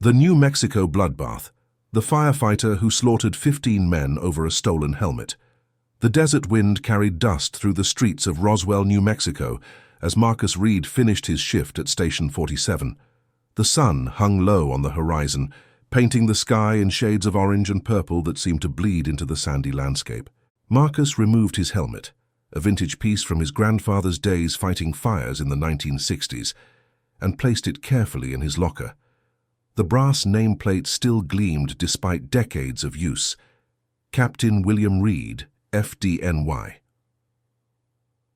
The New Mexico Bloodbath, the firefighter who slaughtered 15 men over a stolen helmet. The desert wind carried dust through the streets of Roswell, New Mexico, as Marcus Reed finished his shift at Station 47. The sun hung low on the horizon, painting the sky in shades of orange and purple that seemed to bleed into the sandy landscape. Marcus removed his helmet, a vintage piece from his grandfather's days fighting fires in the 1960s, and placed it carefully in his locker. The brass nameplate still gleamed despite decades of use. Captain William Reed, FDNY.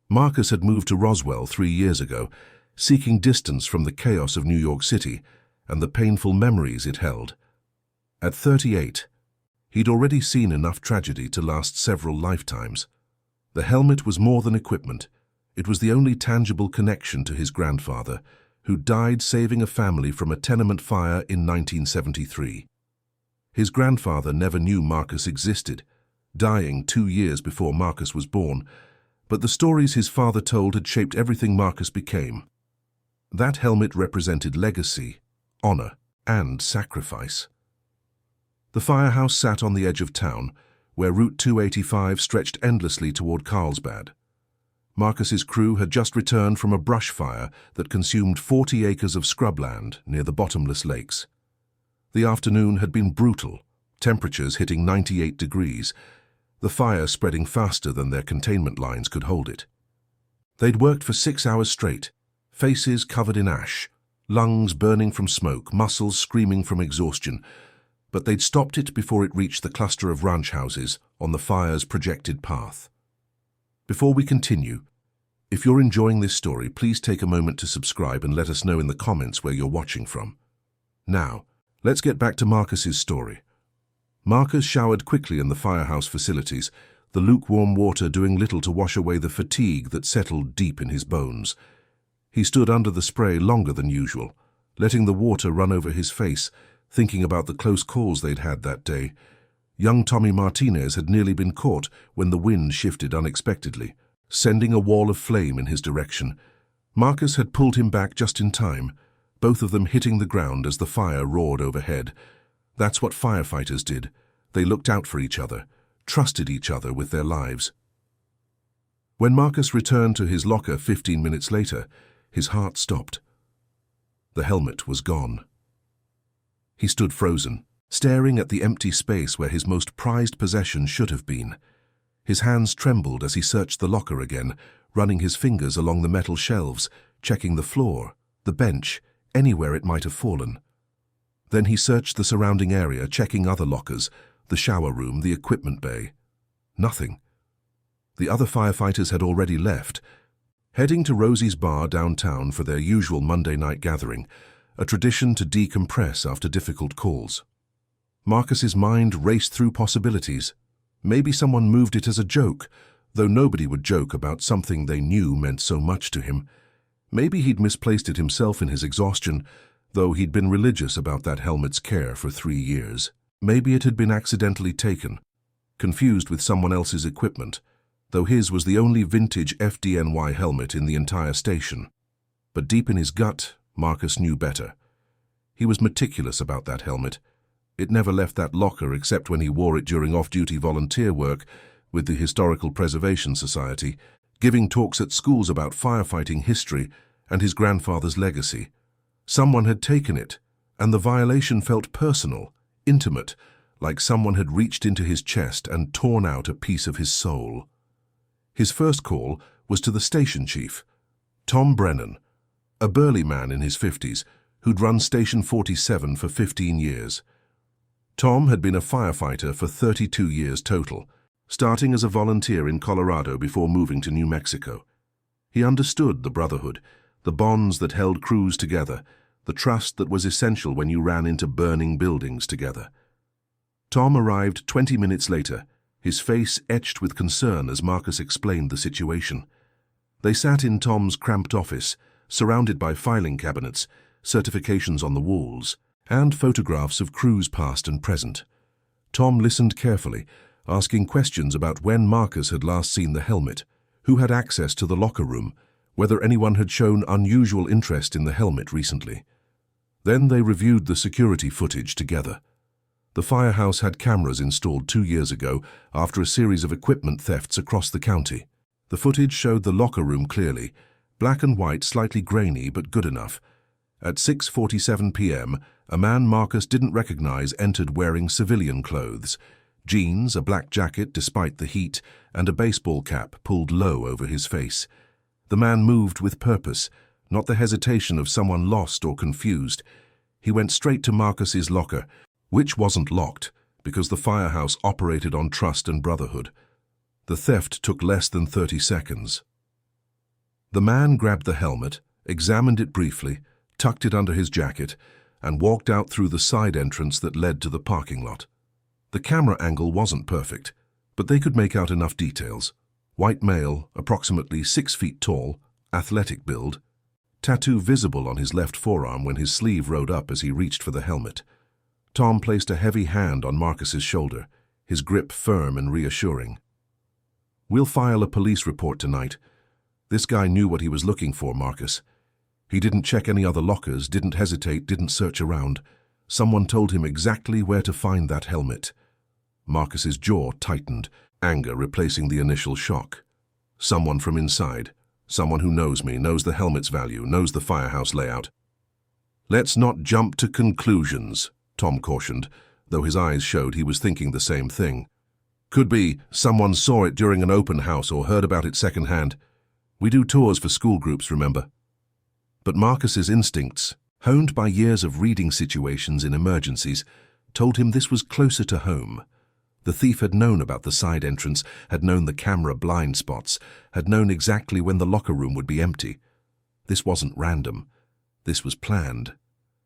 Marcus had moved to Roswell 3 years ago, seeking distance from the chaos of New York City and the painful memories it held. At 38, he'd already seen enough tragedy to last several lifetimes. The helmet was more than equipment. It was the only tangible connection to his grandfather, who died saving a family from a tenement fire in 1973. His grandfather never knew Marcus existed, dying 2 years before Marcus was born, but the stories his father told had shaped everything Marcus became. That helmet represented legacy, honor, and sacrifice. The firehouse sat on the edge of town, where Route 285 stretched endlessly toward Carlsbad. Marcus's crew had just returned from a brush fire that consumed 40 acres of scrubland near the bottomless lakes. The afternoon had been brutal, temperatures hitting 98 degrees, the fire spreading faster than their containment lines could hold it. They'd worked for 6 hours straight, faces covered in ash, lungs burning from smoke, muscles screaming from exhaustion, but they'd stopped it before it reached the cluster of ranch houses on the fire's projected path. Before we continue, if you're enjoying this story, please take a moment to subscribe and let us know in the comments where you're watching from. Now, let's get back to Marcus's story. Marcus showered quickly in the firehouse facilities, the lukewarm water doing little to wash away the fatigue that settled deep in his bones. He stood under the spray longer than usual, letting the water run over his face, thinking about the close calls they'd had that day. Young Tommy Martinez had nearly been caught when the wind shifted unexpectedly, sending a wall of flame in his direction. Marcus had pulled him back just in time, both of them hitting the ground as the fire roared overhead. That's what firefighters did. They looked out for each other, trusted each other with their lives. When Marcus returned to his locker 15 minutes later, his heart stopped. The helmet was gone. He stood frozen, staring at the empty space where his most prized possession should have been. His hands trembled as he searched the locker again, running his fingers along the metal shelves, checking the floor, the bench, anywhere it might have fallen. Then he searched the surrounding area, checking other lockers, the shower room, the equipment bay. Nothing. The other firefighters had already left, heading to Rosie's bar downtown for their usual Monday night gathering, a tradition to decompress after difficult calls. Marcus's mind raced through possibilities. Maybe someone moved it as a joke, though nobody would joke about something they knew meant so much to him. Maybe he'd misplaced it himself in his exhaustion, though he'd been religious about that helmet's care for 3 years. Maybe it had been accidentally taken, confused with someone else's equipment, though his was the only vintage FDNY helmet in the entire station. But deep in his gut, Marcus knew better. He was meticulous about that helmet. It never left that locker except when he wore it during off-duty volunteer work with the Historical Preservation Society, giving talks at schools about firefighting history and his grandfather's legacy. Someone had taken it, and the violation felt personal, intimate, like someone had reached into his chest and torn out a piece of his soul. His first call was to the station chief, Tom Brennan, a burly man in his 50s who'd run Station 47 for 15 years. Tom had been a firefighter for 32 years total, starting as a volunteer in Colorado before moving to New Mexico. He understood the brotherhood, the bonds that held crews together, the trust that was essential when you ran into burning buildings together. Tom arrived 20 minutes later, his face etched with concern as Marcus explained the situation. They sat in Tom's cramped office, surrounded by filing cabinets, certifications on the walls, and photographs of crews past and present. Tom listened carefully, asking questions about when Marcus had last seen the helmet, who had access to the locker room, whether anyone had shown unusual interest in the helmet recently. Then they reviewed the security footage together. The firehouse had cameras installed 2 years ago after a series of equipment thefts across the county. The footage showed the locker room clearly, black and white, slightly grainy, but good enough. At 6:47 p.m., a man Marcus didn't recognize entered wearing civilian clothes, jeans, a black jacket despite the heat, and a baseball cap pulled low over his face. The man moved with purpose, not the hesitation of someone lost or confused. He went straight to Marcus's locker, which wasn't locked because the firehouse operated on trust and brotherhood. The theft took less than 30 seconds. The man grabbed the helmet, examined it briefly, tucked it under his jacket, and walked out through the side entrance that led to the parking lot. The camera angle wasn't perfect, but they could make out enough details. White male, approximately 6 feet tall, athletic build, tattoo visible on his left forearm when his sleeve rode up as he reached for the helmet. Tom placed a heavy hand on Marcus's shoulder, his grip firm and reassuring. "We'll file a police report tonight. This guy knew what he was looking for, Marcus. He didn't check any other lockers, didn't hesitate, didn't search around. Someone told him exactly where to find that helmet." Marcus's jaw tightened, anger replacing the initial shock. "Someone from inside. Someone who knows me, knows the helmet's value, knows the firehouse layout." "Let's not jump to conclusions," Tom cautioned, though his eyes showed he was thinking the same thing. "Could be someone saw it during an open house or heard about it secondhand. We do tours for school groups, remember?" But Marcus's instincts, honed by years of reading situations in emergencies, told him this was closer to home. The thief had known about the side entrance, had known the camera blind spots, had known exactly when the locker room would be empty. This wasn't random. This was planned.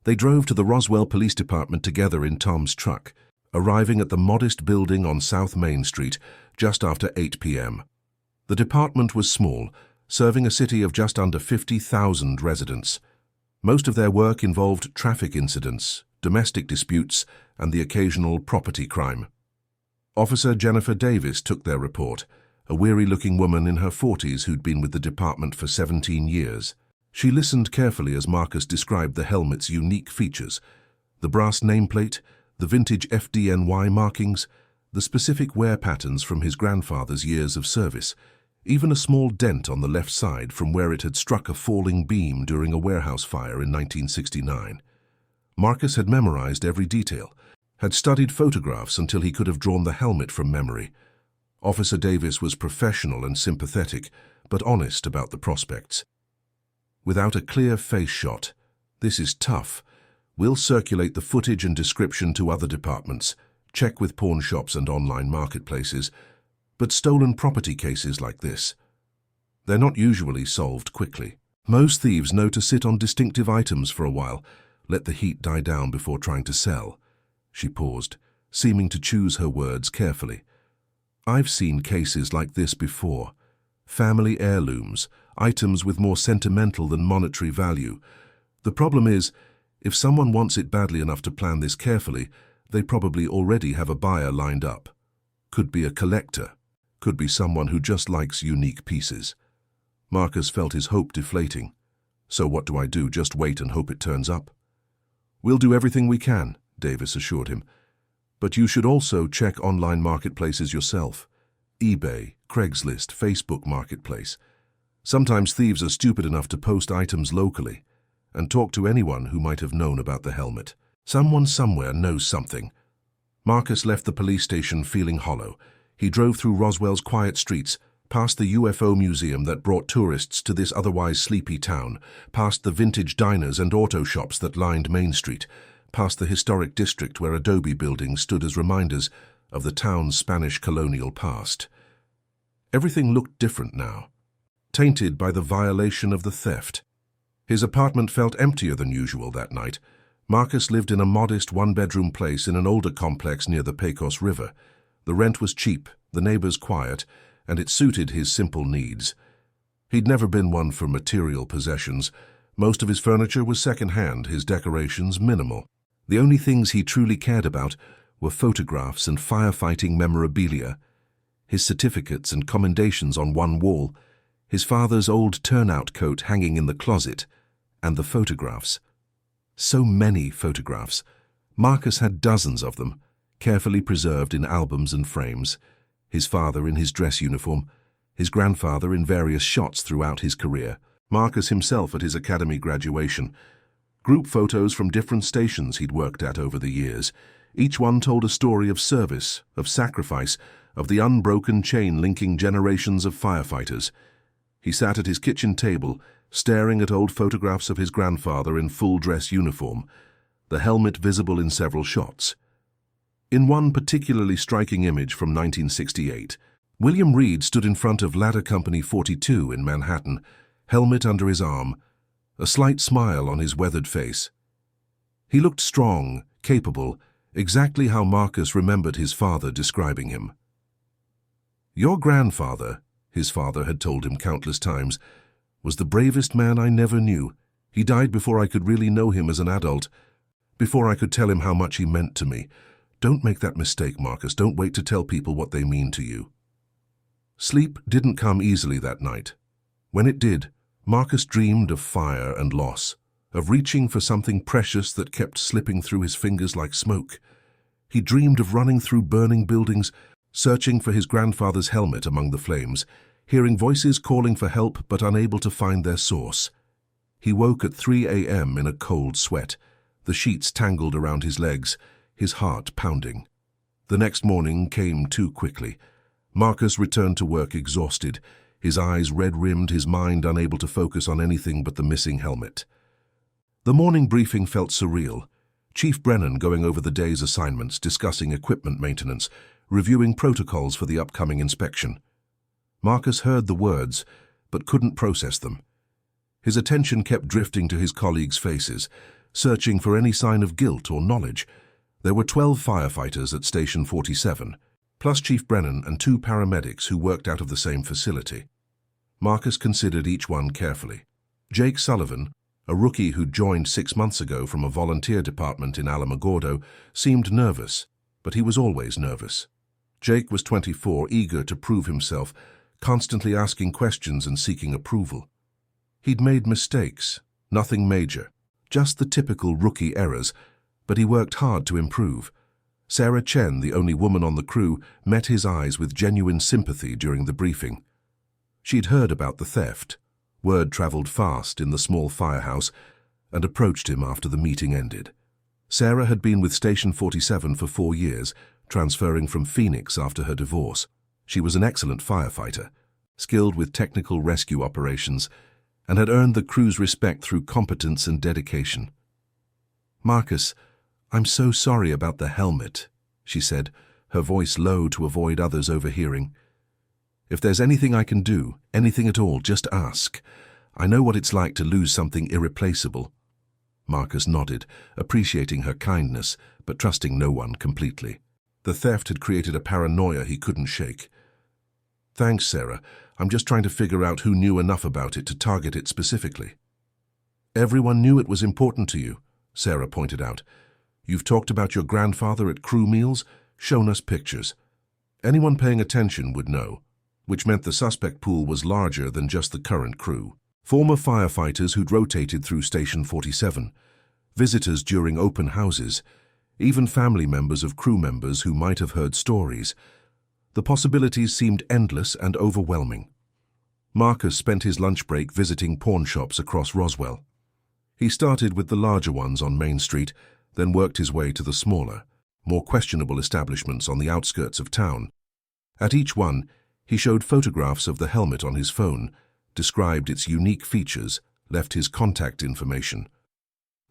They drove to the Roswell Police Department together in Tom's truck, arriving at the modest building on South Main Street just after 8 p.m. The department was small, serving a city of just under 50,000 residents. Most of their work involved traffic incidents, domestic disputes, and the occasional property crime. Officer Jennifer Davis took their report, a weary-looking woman in her 40s who'd been with the department for 17 years. She listened carefully as Marcus described the helmet's unique features: the brass nameplate, the vintage FDNY markings, the specific wear patterns from his grandfather's years of service, even a small dent on the left side from where it had struck a falling beam during a warehouse fire in 1969. Marcus had memorized every detail, had studied photographs until he could have drawn the helmet from memory. Officer Davis was professional and sympathetic, but honest about the prospects. "Without a clear face shot, this is tough. We'll circulate the footage and description to other departments, check with pawn shops and online marketplaces. But stolen property cases like this, they're not usually solved quickly. Most thieves know to sit on distinctive items for a while, let the heat die down before trying to sell." She paused, seeming to choose her words carefully. "I've seen cases like this before. Family heirlooms, items with more sentimental than monetary value. The problem is, if someone wants it badly enough to plan this carefully, they probably already have a buyer lined up. Could be a collector. Could be someone who just likes unique pieces." Marcus felt his hope deflating. "So what do I do, just wait and hope it turns up?" "We'll do everything we can," Davis assured him. "But you should also check online marketplaces yourself. eBay, Craigslist, Facebook Marketplace. Sometimes thieves are stupid enough to post items locally, and talk to anyone who might have known about the helmet. Someone somewhere knows something." Marcus left the police station feeling hollow. He drove through Roswell's quiet streets, past the UFO museum that brought tourists to this otherwise sleepy town, past the vintage diners and auto shops that lined Main Street, past the historic district where adobe buildings stood as reminders of the town's Spanish colonial past. Everything looked different now, tainted by the violation of the theft. His apartment felt emptier than usual that night. Marcus lived in a modest one-bedroom place in an older complex near the Pecos River. The rent was cheap, the neighbors quiet, and it suited his simple needs. He'd never been one for material possessions. Most of his furniture was second-hand, his decorations minimal. The only things he truly cared about were photographs and firefighting memorabilia, his certificates and commendations on one wall, his father's old turnout coat hanging in the closet, and the photographs. So many photographs. Marcus had dozens of them, carefully preserved in albums and frames. His father in his dress uniform, his grandfather in various shots throughout his career, Marcus himself at his academy graduation, group photos from different stations he'd worked at over the years. Each one told a story of service, of sacrifice, of the unbroken chain linking generations of firefighters. He sat at his kitchen table, staring at old photographs of his grandfather in full dress uniform, the helmet visible in several shots. In one particularly striking image from 1968, William Reed stood in front of Ladder Company 42 in Manhattan, helmet under his arm, a slight smile on his weathered face. He looked strong, capable, exactly how Marcus remembered his father describing him. "Your grandfather," his father had told him countless times, "was the bravest man I never knew. He died before I could really know him as an adult, before I could tell him how much he meant to me. Don't make that mistake, Marcus. Don't wait to tell people what they mean to you." Sleep didn't come easily that night. When it did, Marcus dreamed of fire and loss, of reaching for something precious that kept slipping through his fingers like smoke. He dreamed of running through burning buildings, searching for his grandfather's helmet among the flames, hearing voices calling for help but unable to find their source. He woke at 3 a.m. in a cold sweat, the sheets tangled around his legs, his heart pounding. The next morning came too quickly. Marcus returned to work exhausted, his eyes red-rimmed, his mind unable to focus on anything but the missing helmet. The morning briefing felt surreal. Chief Brennan going over the day's assignments, discussing equipment maintenance, reviewing protocols for the upcoming inspection. Marcus heard the words, but couldn't process them. His attention kept drifting to his colleagues' faces, searching for any sign of guilt or knowledge. There were 12 firefighters at Station 47, plus Chief Brennan and 2 paramedics who worked out of the same facility. Marcus considered each one carefully. Jake Sullivan, a rookie who'd joined 6 months ago from a volunteer department in Alamogordo, seemed nervous, but he was always nervous. Jake was 24, eager to prove himself, constantly asking questions and seeking approval. He'd made mistakes, nothing major, just the typical rookie errors, but he worked hard to improve. Sarah Chen, the only woman on the crew, met his eyes with genuine sympathy during the briefing. She'd heard about the theft. Word traveled fast in the small firehouse and approached him after the meeting ended. Sarah had been with Station 47 for 4 years, transferring from Phoenix after her divorce. She was an excellent firefighter, skilled with technical rescue operations, and had earned the crew's respect through competence and dedication. "Marcus, I'm so sorry about the helmet," she said, her voice low to avoid others overhearing. "If there's anything I can do, anything at all, just ask. I know what it's like to lose something irreplaceable." Marcus nodded, appreciating her kindness, but trusting no one completely. The theft had created a paranoia he couldn't shake. "Thanks, Sarah. I'm just trying to figure out who knew enough about it to target it specifically." "Everyone knew it was important to you," Sarah pointed out. "You've talked about your grandfather at crew meals, shown us pictures. Anyone paying attention would know," which meant the suspect pool was larger than just the current crew. Former firefighters who'd rotated through Station 47, visitors during open houses, even family members of crew members who might have heard stories. The possibilities seemed endless and overwhelming. Marcus spent his lunch break visiting pawn shops across Roswell. He started with the larger ones on Main Street, then worked his way to the smaller, more questionable establishments on the outskirts of town. At each one, he showed photographs of the helmet on his phone, described its unique features, left his contact information.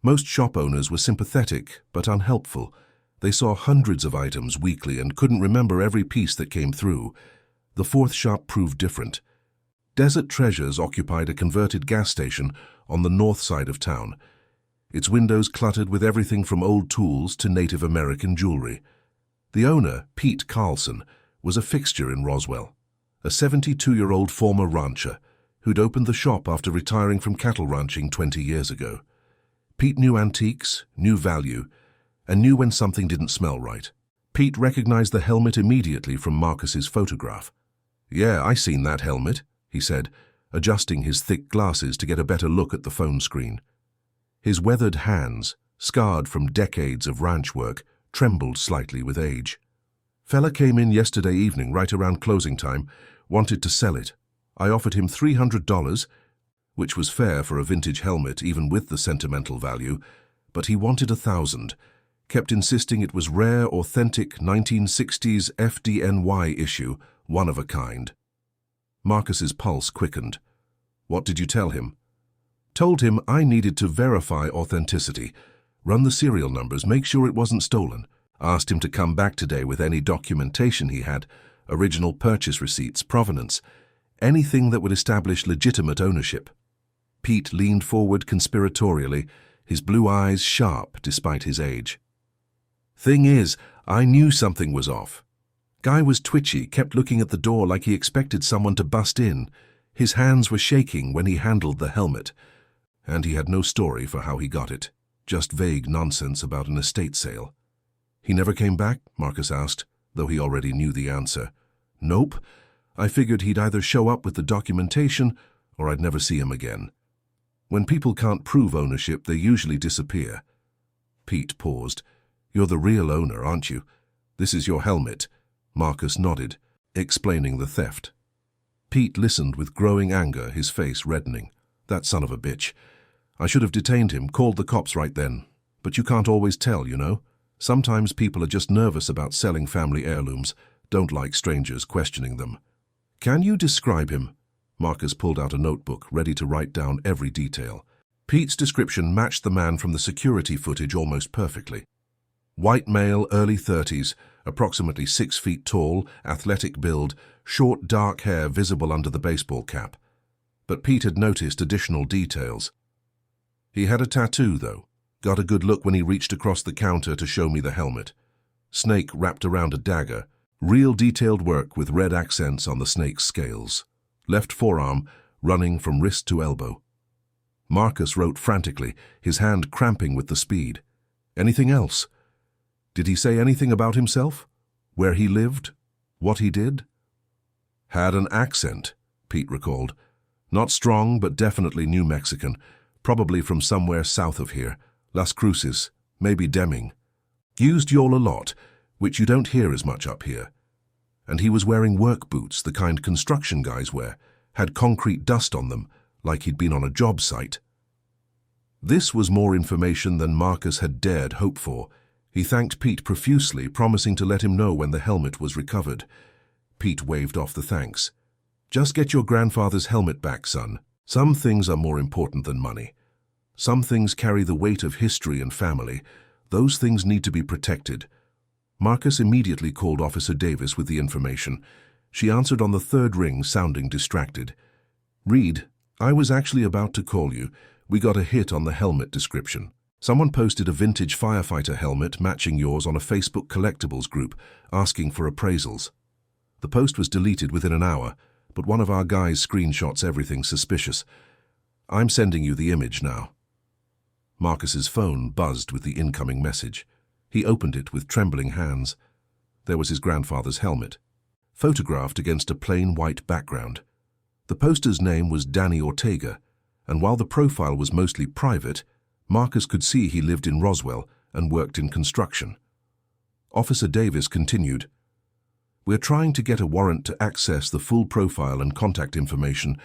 Most shop owners were sympathetic but unhelpful. They saw hundreds of items weekly and couldn't remember every piece that came through. The fourth shop proved different. Desert Treasures occupied a converted gas station on the north side of town, its windows cluttered with everything from old tools to Native American jewelry. The owner, Pete Carlson, was a fixture in Roswell, a 72-year-old former rancher who'd opened the shop after retiring from cattle ranching 20 years ago. Pete knew antiques, knew value, and knew when something didn't smell right. Pete recognized the helmet immediately from Marcus's photograph. "Yeah, I seen that helmet," he said, adjusting his thick glasses to get a better look at the phone screen. His weathered hands, scarred from decades of ranch work, trembled slightly with age. "Fella came in yesterday evening, right around closing time, wanted to sell it. I offered him $300, which was fair for a vintage helmet even with the sentimental value, but he wanted $1,000, kept insisting it was rare, authentic 1960s FDNY issue, one of a kind." Marcus's pulse quickened. "What did you tell him?" "Told him I needed to verify authenticity, run the serial numbers, make sure it wasn't stolen. Asked him to come back today with any documentation he had, original purchase receipts, provenance, anything that would establish legitimate ownership." Pete leaned forward conspiratorially, his blue eyes sharp despite his age. "Thing is, I knew something was off. Guy was twitchy, kept looking at the door like he expected someone to bust in. His hands were shaking when he handled the helmet. And he had no story for how he got it, just vague nonsense about an estate sale." "He never came back?" Marcus asked, though he already knew the answer. "Nope. I figured he'd either show up with the documentation or I'd never see him again. When people can't prove ownership, they usually disappear." Pete paused. "You're the real owner, aren't you? This is your helmet." Marcus nodded, explaining the theft. Pete listened with growing anger, his face reddening. "That son of a bitch. I should have detained him, called the cops right then. But you can't always tell, you know. Sometimes people are just nervous about selling family heirlooms, don't like strangers questioning them." "Can you describe him?" Marcus pulled out a notebook, ready to write down every detail. Pete's description matched the man from the security footage almost perfectly. White male, early 30s, approximately 6 feet tall, athletic build, short dark hair visible under the baseball cap. But Pete had noticed additional details. He had a tattoo, though. Got a good look when he reached across the counter to show me the helmet. Snake wrapped around a dagger. Real detailed work with red accents on the snake's scales. Left forearm, running from wrist to elbow. Marcus wrote frantically, his hand cramping with the speed. "Anything else? Did he say anything about himself? Where he lived? What he did?" "Had an accent," Pete recalled. "Not strong, but definitely New Mexican. Probably from somewhere south of here. Las Cruces, maybe Deming. Used yawl a lot, which you don't hear as much up here. And he was wearing work boots, the kind construction guys wear. Had concrete dust on them, like he'd been on a job site." This was more information than Marcus had dared hope for. He thanked Pete profusely, promising to let him know when the helmet was recovered. Pete waved off the thanks. "Just get your grandfather's helmet back, son. Some things are more important than money. Some things carry the weight of history and family. Those things need to be protected." Marcus immediately called Officer Davis with the information. She answered on the third ring, sounding distracted. "Reed, I was actually about to call you. We got a hit on the helmet description. Someone posted a vintage Firefighter helmet matching yours on a Facebook collectibles group, asking for appraisals. The post was deleted within an hour, but one of our guys screenshots everything suspicious. I'm sending you the image now." Marcus's phone buzzed with the incoming message. He opened it with trembling hands. There was his grandfather's helmet, photographed against a plain white background. The poster's name was Danny Ortega, and while the profile was mostly private, Marcus could see he lived in Roswell and worked in construction. Officer Davis continued, "We're trying to get a warrant to access the full profile and contact information,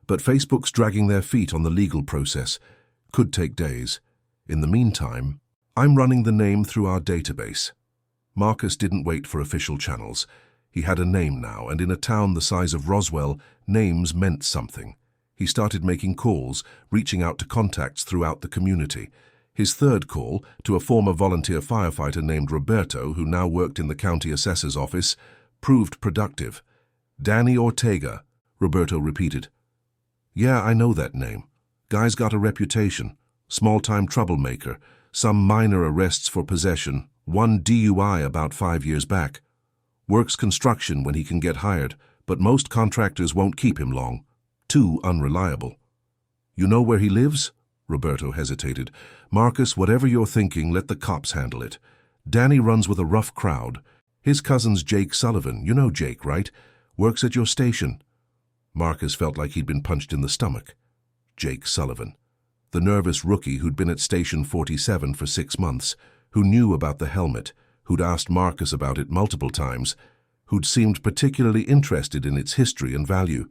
but Facebook's dragging their feet on the legal process. Could take days. In the meantime, I'm running the name through our database." Marcus didn't wait for official channels. He had a name now, and in a town the size of Roswell, names meant something. He started making calls, reaching out to contacts throughout the community. His third call, to a former volunteer firefighter named Roberto, who now worked in the county assessor's office, proved productive. "Danny Ortega," Roberto repeated. "Yeah, I know that name. Guy's got a reputation. Small-time troublemaker. Some minor arrests for possession. One DUI about 5 years back. Works construction when he can get hired, but most contractors won't keep him long. Too unreliable." "You know where he lives?" Roberto hesitated. "Marcus, whatever you're thinking, let the cops handle it. Danny runs with a rough crowd. His cousin's Jake Sullivan. You know Jake, right? Works at your station." Marcus felt like he'd been punched in the stomach. Jake Sullivan. the nervous rookie who'd been at Station 47 for 6 months, who knew about the helmet, who'd asked Marcus about it multiple times, who'd seemed particularly interested in its history and value.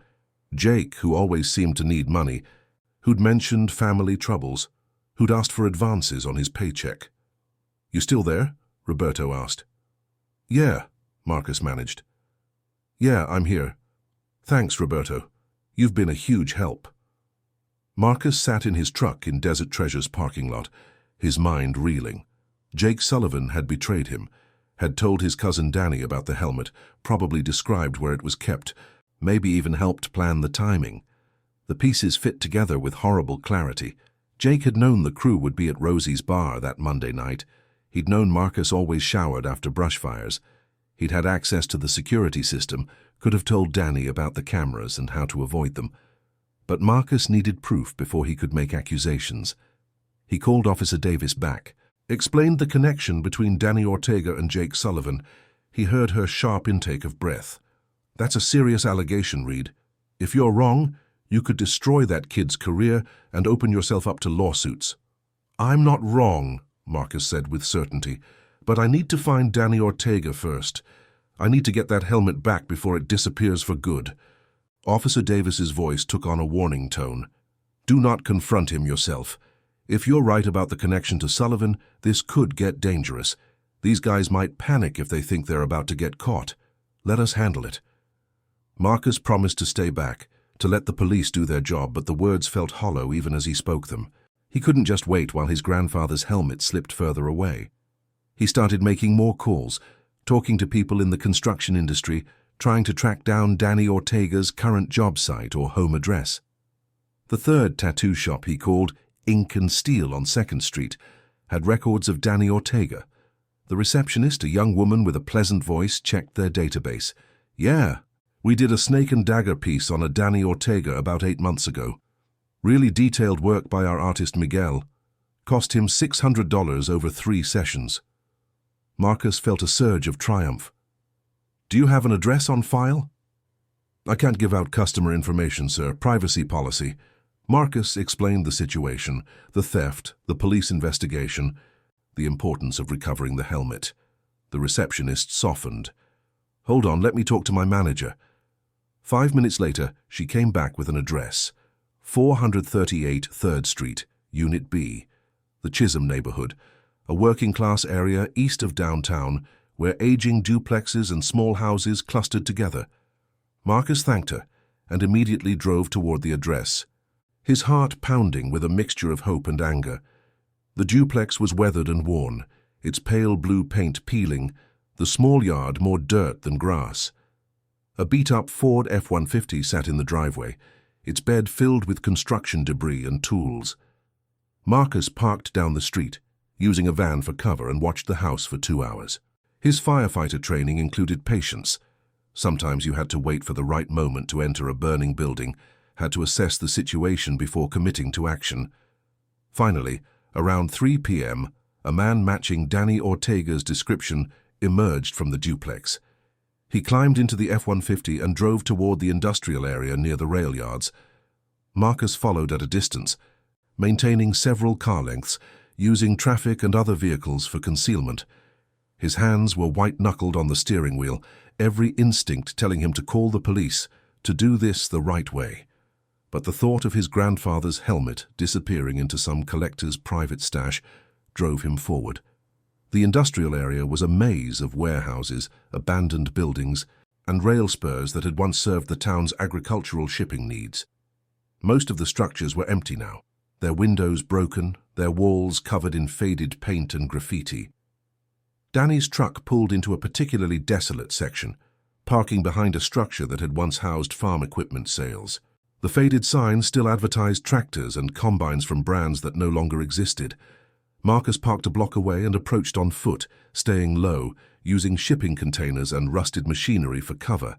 Jake, who always seemed to need money, who'd mentioned family troubles, who'd asked for advances on his paycheck. "You still there?" Roberto asked. "Yeah," Marcus managed. "Yeah, I'm here. Thanks, Roberto. You've been a huge help." Marcus sat in his truck in Desert Treasure's parking lot, his mind reeling. Jake Sullivan had betrayed him, had told his cousin Danny about the helmet, probably described where it was kept, maybe even helped plan the timing. The pieces fit together with horrible clarity. Jake had known the crew would be at Rosie's bar that Monday night. He'd known Marcus always showered after brush fires. He'd had access to the security system, could have told Danny about the cameras and how to avoid them. But Marcus needed proof before he could make accusations. He called Officer Davis back, explained the connection between Danny Ortega and Jake Sullivan. He heard her sharp intake of breath. "That's a serious allegation, Reed. If you're wrong, you could destroy that kid's career and open yourself up to lawsuits." "I'm not wrong," Marcus said with certainty, "but I need to find Danny Ortega first. I need to get that helmet back before it disappears for good." Officer Davis's voice took on a warning tone. "Do not confront him yourself. If you're right about the connection to Sullivan, this could get dangerous. These guys might panic if they think they're about to get caught. Let us handle it." Marcus promised to stay back, to let the police do their job, but the words felt hollow even as he spoke them. He couldn't just wait while his grandfather's helmet slipped further away. He started making more calls, talking to people in the construction industry, trying to track down Danny Ortega's current job site or home address. The third tattoo shop he called, Ink and Steel on 2nd Street, had records of Danny Ortega. The receptionist, a young woman with a pleasant voice, checked their database. "Yeah, we did a snake and dagger piece on a Danny Ortega about 8 months ago. Really detailed work by our artist Miguel. Cost him $600 over 3 sessions. Marcus felt a surge of triumph. "Do you have an address on file?" "I can't give out customer information, sir. Privacy policy." Marcus explained the situation, the theft, the police investigation, the importance of recovering the helmet. The receptionist softened. "Hold on, let me talk to my manager." 5 minutes later, she came back with an address. 438 3rd Street, Unit B, the Chisholm neighborhood, a working-class area east of downtown where aging duplexes and small houses clustered together. Marcus thanked her and immediately drove toward the address, his heart pounding with a mixture of hope and anger. The duplex was weathered and worn, its pale blue paint peeling, the small yard more dirt than grass. A beat-up Ford F-150 sat in the driveway, its bed filled with construction debris and tools. Marcus parked down the street, using a van for cover, and watched the house for 2 hours. His firefighter training included patience. Sometimes you had to wait for the right moment to enter a burning building, had to assess the situation before committing to action. Finally, around 3 p.m., a man matching Danny Ortega's description emerged from the duplex. He climbed into the F-150 and drove toward the industrial area near the rail yards. Marcus followed at a distance, maintaining several car lengths, using traffic and other vehicles for concealment. His hands were white-knuckled on the steering wheel, every instinct telling him to call the police, to do this the right way. But the thought of his grandfather's helmet disappearing into some collector's private stash drove him forward. The industrial area was a maze of warehouses, abandoned buildings, and rail spurs that had once served the town's agricultural shipping needs. Most of the structures were empty now, their windows broken, their walls covered in faded paint and graffiti. Danny's truck pulled into a particularly desolate section, parking behind a structure that had once housed farm equipment sales. The faded sign still advertised tractors and combines from brands that no longer existed. Marcus parked a block away and approached on foot, staying low, using shipping containers and rusted machinery for cover.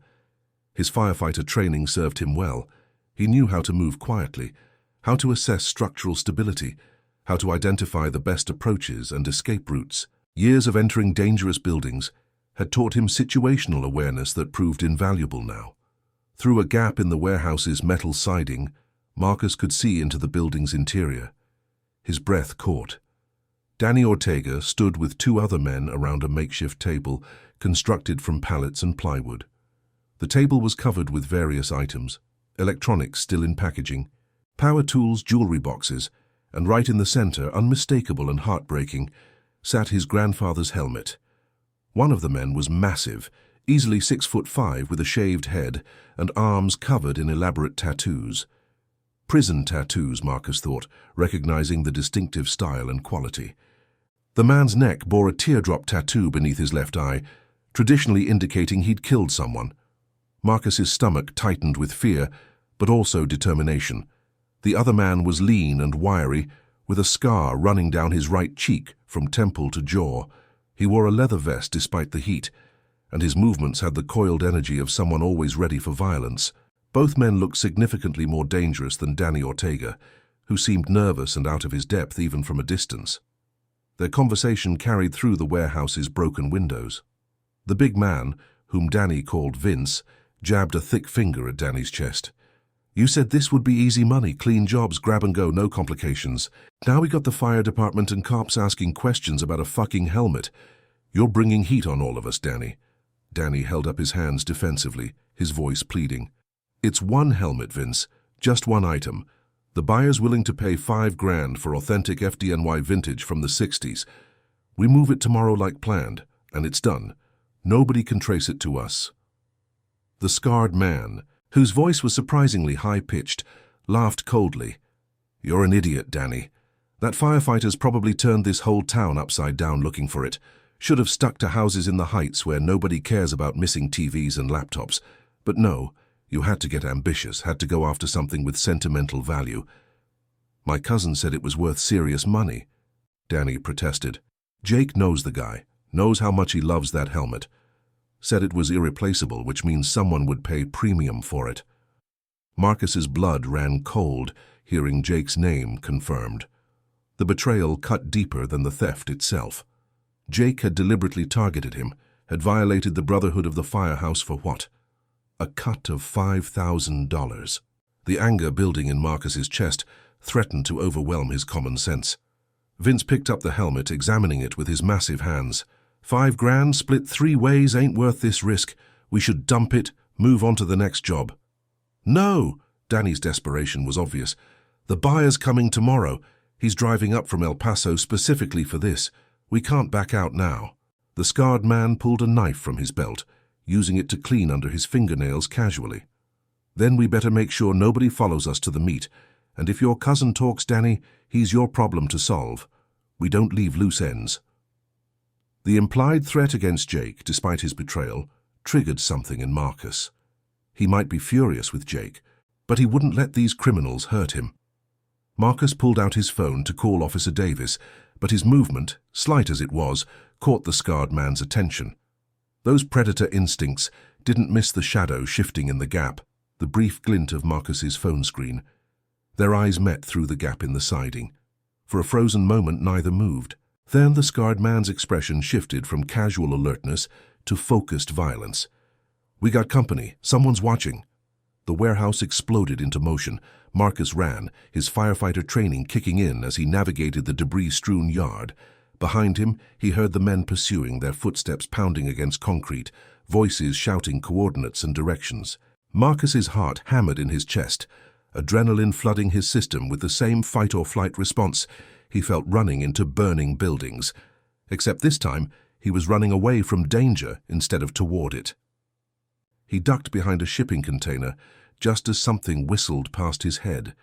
His firefighter training served him well. He knew how to move quietly, how to assess structural stability, how to identify the best approaches and escape routes. Years of entering dangerous buildings had taught him situational awareness that proved invaluable now. Through a gap in the warehouse's metal siding, Marcus could see into the building's interior. his breath caught. Danny Ortega stood with two other men around a makeshift table constructed from pallets and plywood. The table was covered with various items, electronics still in packaging, power tools, jewelry boxes, and right in the center, unmistakable and heartbreaking, sat his grandfather's helmet. One of the men was massive, easily 6'5", with a shaved head and arms covered in elaborate tattoos. Prison tattoos, Marcus thought, recognizing the distinctive style and quality. The man's neck bore a teardrop tattoo beneath his left eye, traditionally indicating he'd killed someone. Marcus's stomach tightened with fear, but also determination. The other man was lean and wiry, with a scar running down his right cheek from temple to jaw. He wore a leather vest despite the heat, and his movements had the coiled energy of someone always ready for violence. Both men looked significantly more dangerous than Danny Ortega, who seemed nervous and out of his depth even from a distance. Their conversation carried through the warehouse's broken windows. The big man, whom Danny called Vince, jabbed a thick finger at Danny's chest. "You said this would be easy money, clean jobs, grab and go, no complications. Now we got the fire department and cops asking questions about a fucking helmet. You're bringing heat on all of us, Danny." Danny held up his hands defensively, his voice pleading. "It's one helmet, Vince, just one item. The buyer's willing to pay $5,000 for authentic FDNY vintage from the 60s. We move it tomorrow like planned, and it's done. Nobody can trace it to us." The scarred man, whose voice was surprisingly high-pitched, laughed coldly. "You're an idiot, Danny. That firefighter's probably turned this whole town upside down looking for it. Should have stuck to houses in the Heights where nobody cares about missing TVs and laptops. But no, you had to get ambitious, had to go after something with sentimental value." "My cousin said it was worth serious money," Danny protested. "Jake knows the guy, knows how much he loves that helmet. Said it was irreplaceable, which means someone would pay premium for it." Marcus's blood ran cold, hearing Jake's name confirmed. The betrayal cut deeper than the theft itself. Jake had deliberately targeted him, had violated the Brotherhood of the Firehouse for what? A cut of $5,000. The anger building in Marcus's chest threatened to overwhelm his common sense. Vince picked up the helmet, examining it with his massive hands. $5,000 split 3 ways ain't worth this risk. We should dump it, move on to the next job." "No!" Danny's desperation was obvious. "The buyer's coming tomorrow. He's driving up from El Paso specifically for this. We can't back out now." The scarred man pulled a knife from his belt, using it to clean under his fingernails casually. "Then we better make sure nobody follows us to the meet. And if your cousin talks, Danny, he's your problem to solve. We don't leave loose ends." The implied threat against Jake, despite his betrayal, triggered something in Marcus. He might be furious with Jake, but he wouldn't let these criminals hurt him. Marcus pulled out his phone to call Officer Davis, but his movement, slight as it was, caught the scarred man's attention. Those predator instincts didn't miss the shadow shifting in the gap, the brief glint of Marcus's phone screen. Their eyes met through the gap in the siding. For a frozen moment, neither moved. Then the scarred man's expression shifted from casual alertness to focused violence. "We got company. Someone's watching." The warehouse exploded into motion. Marcus ran, his firefighter training kicking in as he navigated the debris-strewn yard. Behind him, he heard the men pursuing, their footsteps pounding against concrete, voices shouting coordinates and directions. Marcus's heart hammered in his chest, adrenaline flooding his system with the same fight-or-flight response he felt running into burning buildings. Except this time, he was running away from danger instead of toward it. He ducked behind a shipping container just as something whistled past his head,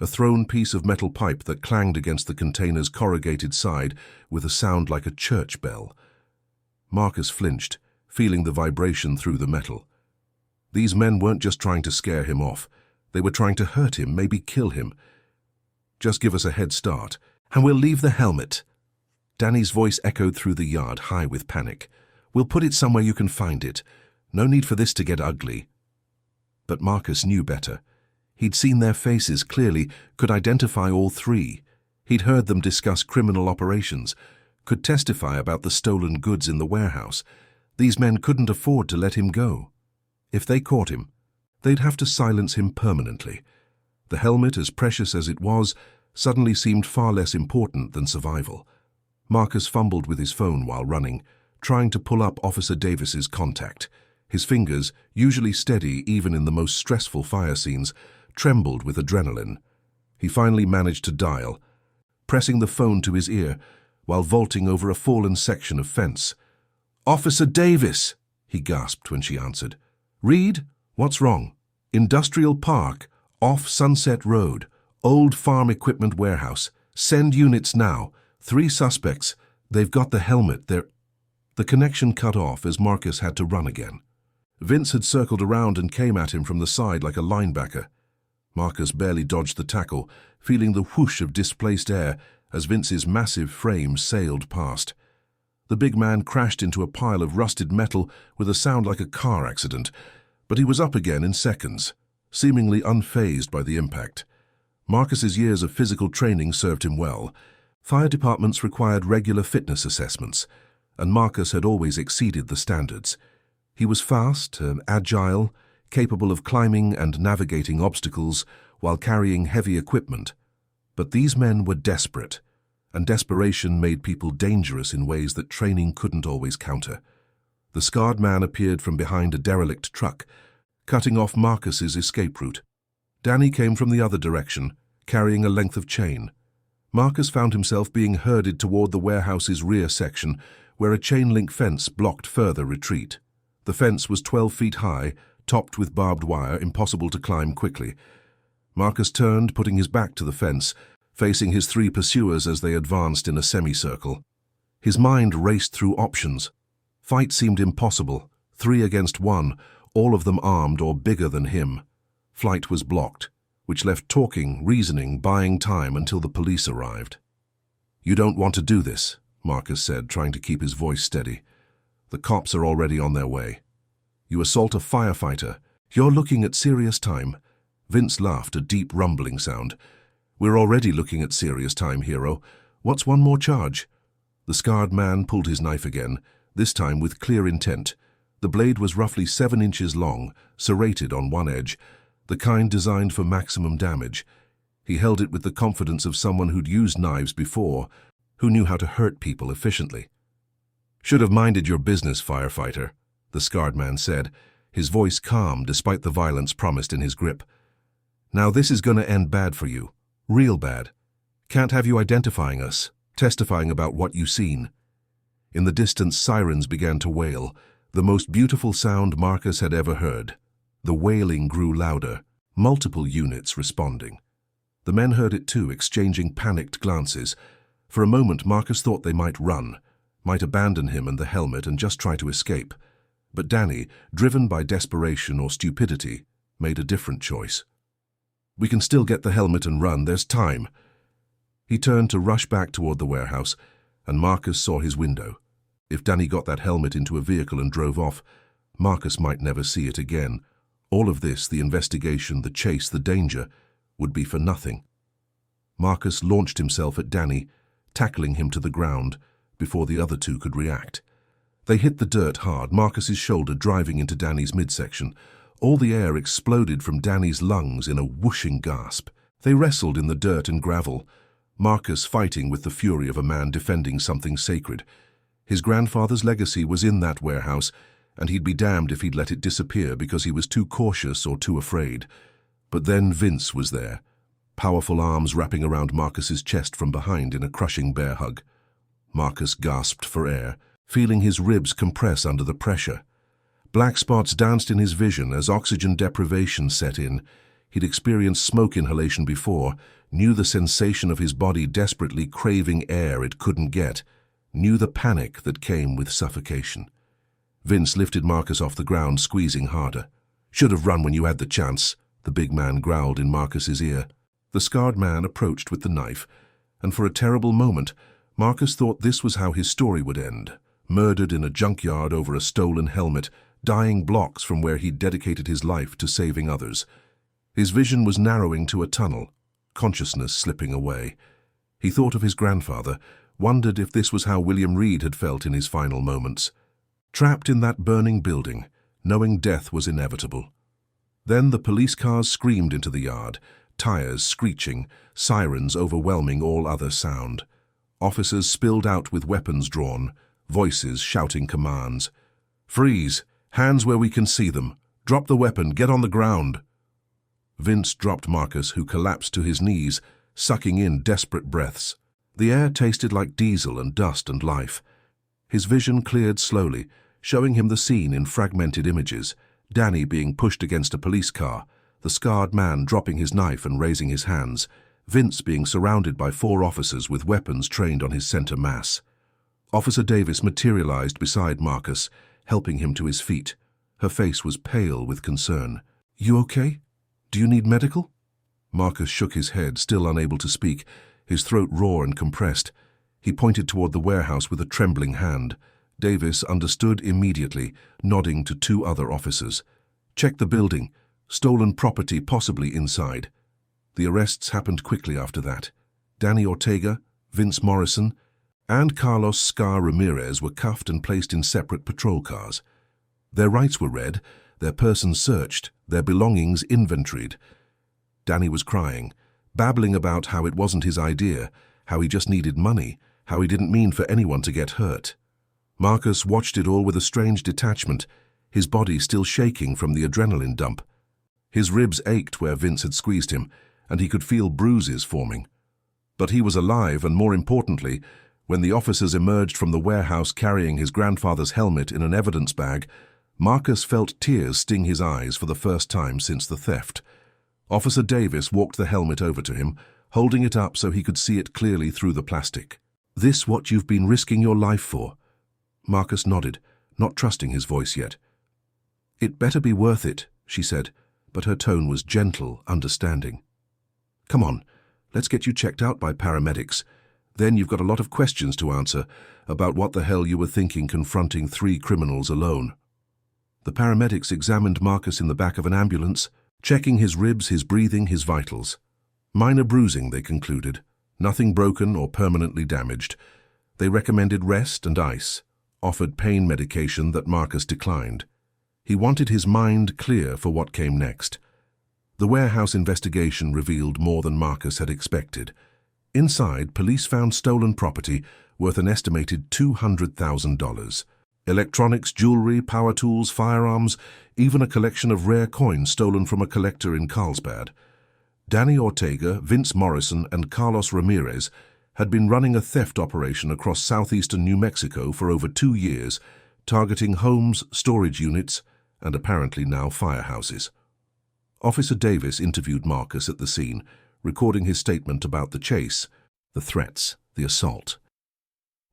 a thrown piece of metal pipe that clanged against the container's corrugated side with a sound like a church bell. Marcus flinched, feeling the vibration through the metal. These men weren't just trying to scare him off. They were trying to hurt him, maybe kill him. "Just give us a head start, and we'll leave the helmet." Danny's voice echoed through the yard, high with panic. "We'll put it somewhere you can find it. No need for this to get ugly." But Marcus knew better. He'd seen their faces clearly, could identify all three. He'd heard them discuss criminal operations, could testify about the stolen goods in the warehouse. These men couldn't afford to let him go. If they caught him, they'd have to silence him permanently. The helmet, as precious as it was, suddenly seemed far less important than survival. Marcus fumbled with his phone while running, trying to pull up Officer Davis's contact. His fingers, usually steady even in the most stressful fire scenes, trembled with adrenaline. He finally managed to dial, pressing the phone to his ear while vaulting over a fallen section of fence. "Officer Davis," he gasped when she answered. "Reed, what's wrong?" "Industrial Park, off Sunset Road, old farm equipment warehouse. Send units now. 3 suspects. They've got the helmet. They're—" The connection cut off as Marcus had to run again. Vince had circled around and came at him from the side like a linebacker. Marcus barely dodged the tackle, feeling the whoosh of displaced air as Vince's massive frame sailed past. The big man crashed into a pile of rusted metal with a sound like a car accident, but he was up again in seconds, seemingly unfazed by the impact. Marcus's years of physical training served him well. Fire departments required regular fitness assessments, and Marcus had always exceeded the standards. He was fast and agile, capable of climbing and navigating obstacles while carrying heavy equipment. But these men were desperate, and desperation made people dangerous in ways that training couldn't always counter. The scarred man appeared from behind a derelict truck, cutting off Marcus's escape route. Danny came from the other direction, carrying a length of chain. Marcus found himself being herded toward the warehouse's rear section, where a chain-link fence blocked further retreat. The fence was 12 feet high, topped with barbed wire, impossible to climb quickly. Marcus turned, putting his back to the fence, facing his 3 pursuers as they advanced in a semicircle. His mind raced through options. Fight seemed impossible, 3 against 1, all of them armed or bigger than him. Flight was blocked, which left talking, reasoning, buying time until the police arrived. "You don't want to do this," Marcus said, trying to keep his voice steady. "The cops are already on their way. You assault a firefighter. You're looking at serious time." Vince laughed, a deep rumbling sound. "We're already looking at serious time, hero. What's one more charge?" The scarred man pulled his knife again, this time with clear intent. The blade was roughly 7 inches long, serrated on one edge, the kind designed for maximum damage. He held it with the confidence of someone who'd used knives before, who knew how to hurt people efficiently. "Should have minded your business, firefighter," the scarred man said, his voice calm despite the violence promised in his grip. "Now this is going to end bad for you. Real bad. Can't have you identifying us, testifying about what you've seen." In the distance, sirens began to wail, the most beautiful sound Marcus had ever heard. The wailing grew louder, multiple units responding. The men heard it too, exchanging panicked glances. For a moment, Marcus thought they might run, might abandon him and the helmet and just try to escape. But Danny, driven by desperation or stupidity, made a different choice. "We can still get the helmet and run, there's time." He turned to rush back toward the warehouse, and Marcus saw his window. If Danny got that helmet into a vehicle and drove off, Marcus might never see it again. All of this, the investigation, the chase, the danger, would be for nothing. Marcus launched himself at Danny, tackling him to the ground before the other 2 could react. They hit the dirt hard, Marcus's shoulder driving into Danny's midsection. All the air exploded from Danny's lungs in a whooshing gasp. They wrestled in the dirt and gravel, Marcus fighting with the fury of a man defending something sacred. His grandfather's legacy was in that warehouse, and he'd be damned if he'd let it disappear because he was too cautious or too afraid. But then Vince was there, powerful arms wrapping around Marcus's chest from behind in a crushing bear hug. Marcus gasped for air, feeling his ribs compress under the pressure. Black spots danced in his vision as oxygen deprivation set in. He'd experienced smoke inhalation before, knew the sensation of his body desperately craving air it couldn't get, knew the panic that came with suffocation. Vince lifted Marcus off the ground, squeezing harder. "Should have run when you had the chance," the big man growled in Marcus's ear. The scarred man approached with the knife, and for a terrible moment, Marcus thought this was how his story would end. Murdered in a junkyard over a stolen helmet, dying blocks from where he'd dedicated his life to saving others. His vision was narrowing to a tunnel, consciousness slipping away. He thought of his grandfather, wondered if this was how William Reed had felt in his final moments. Trapped in that burning building, knowing death was inevitable. Then the police cars screamed into the yard, tires screeching, sirens overwhelming all other sound. Officers spilled out with weapons drawn, voices shouting commands. "Freeze! Hands where we can see them! Drop the weapon! Get on the ground!" Vince dropped Marcus, who collapsed to his knees, sucking in desperate breaths. The air tasted like diesel and dust and life. His vision cleared slowly, showing him the scene in fragmented images. Danny being pushed against a police car, the scarred man dropping his knife and raising his hands, Vince being surrounded by 4 officers with weapons trained on his center mass. Officer Davis materialized beside Marcus, helping him to his feet. Her face was pale with concern. "You okay? Do you need medical?" Marcus shook his head, still unable to speak, his throat raw and compressed. He pointed toward the warehouse with a trembling hand. Davis understood immediately, nodding to 2 other officers. "Check the building. Stolen property possibly inside." The arrests happened quickly after that. Danny Ortega, Vince Morrison, and Carlos "Scar" Ramirez were cuffed and placed in separate patrol cars. Their rights were read, their persons searched, their belongings inventoried. Danny was crying, babbling about how it wasn't his idea, how he just needed money, how he didn't mean for anyone to get hurt. Marcus watched it all with a strange detachment, his body still shaking from the adrenaline dump. His ribs ached where Vince had squeezed him, and he could feel bruises forming. But he was alive, and more importantly, when the officers emerged from the warehouse carrying his grandfather's helmet in an evidence bag, Marcus felt tears sting his eyes for the first time since the theft. Officer Davis walked the helmet over to him, holding it up so he could see it clearly through the plastic. "This what you've been risking your life for?" Marcus nodded, not trusting his voice yet. "It better be worth it," she said, but her tone was gentle, understanding. "Come on, let's get you checked out by paramedics. Then you've got a lot of questions to answer about what the hell you were thinking confronting 3 criminals alone." The paramedics examined Marcus in the back of an ambulance, checking his ribs, his breathing, his vitals. Minor bruising, they concluded. Nothing broken or permanently damaged. They recommended rest and ice, offered pain medication that Marcus declined. He wanted his mind clear for what came next. The warehouse investigation revealed more than Marcus had expected. Inside, police found stolen property worth an estimated $200,000. Electronics, jewelry, power tools, firearms, even a collection of rare coins stolen from a collector in Carlsbad. Danny Ortega, Vince Morrison, and Carlos Ramirez had been running a theft operation across southeastern New Mexico for over 2 years, targeting homes, storage units, and apparently now firehouses. Officer Davis interviewed Marcus at the scene, recording his statement about the chase, the threats, the assault.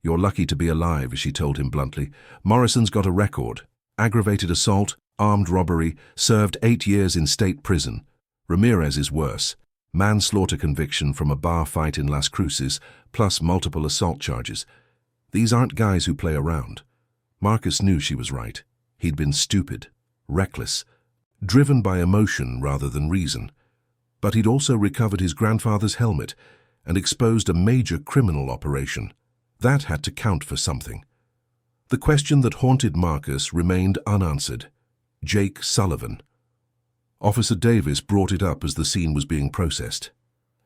"You're lucky to be alive," she told him bluntly. "Morrison's got a record. Aggravated assault, armed robbery, served 8 years in state prison. Ramirez is worse. Manslaughter conviction from a bar fight in Las Cruces, plus multiple assault charges. These aren't guys who play around." Marcus knew she was right. He'd been stupid, reckless, driven by emotion rather than reason. But he'd also recovered his grandfather's helmet and exposed a major criminal operation. That had to count for something. The question that haunted Marcus remained unanswered. Jake Sullivan. Officer Davis brought it up as the scene was being processed.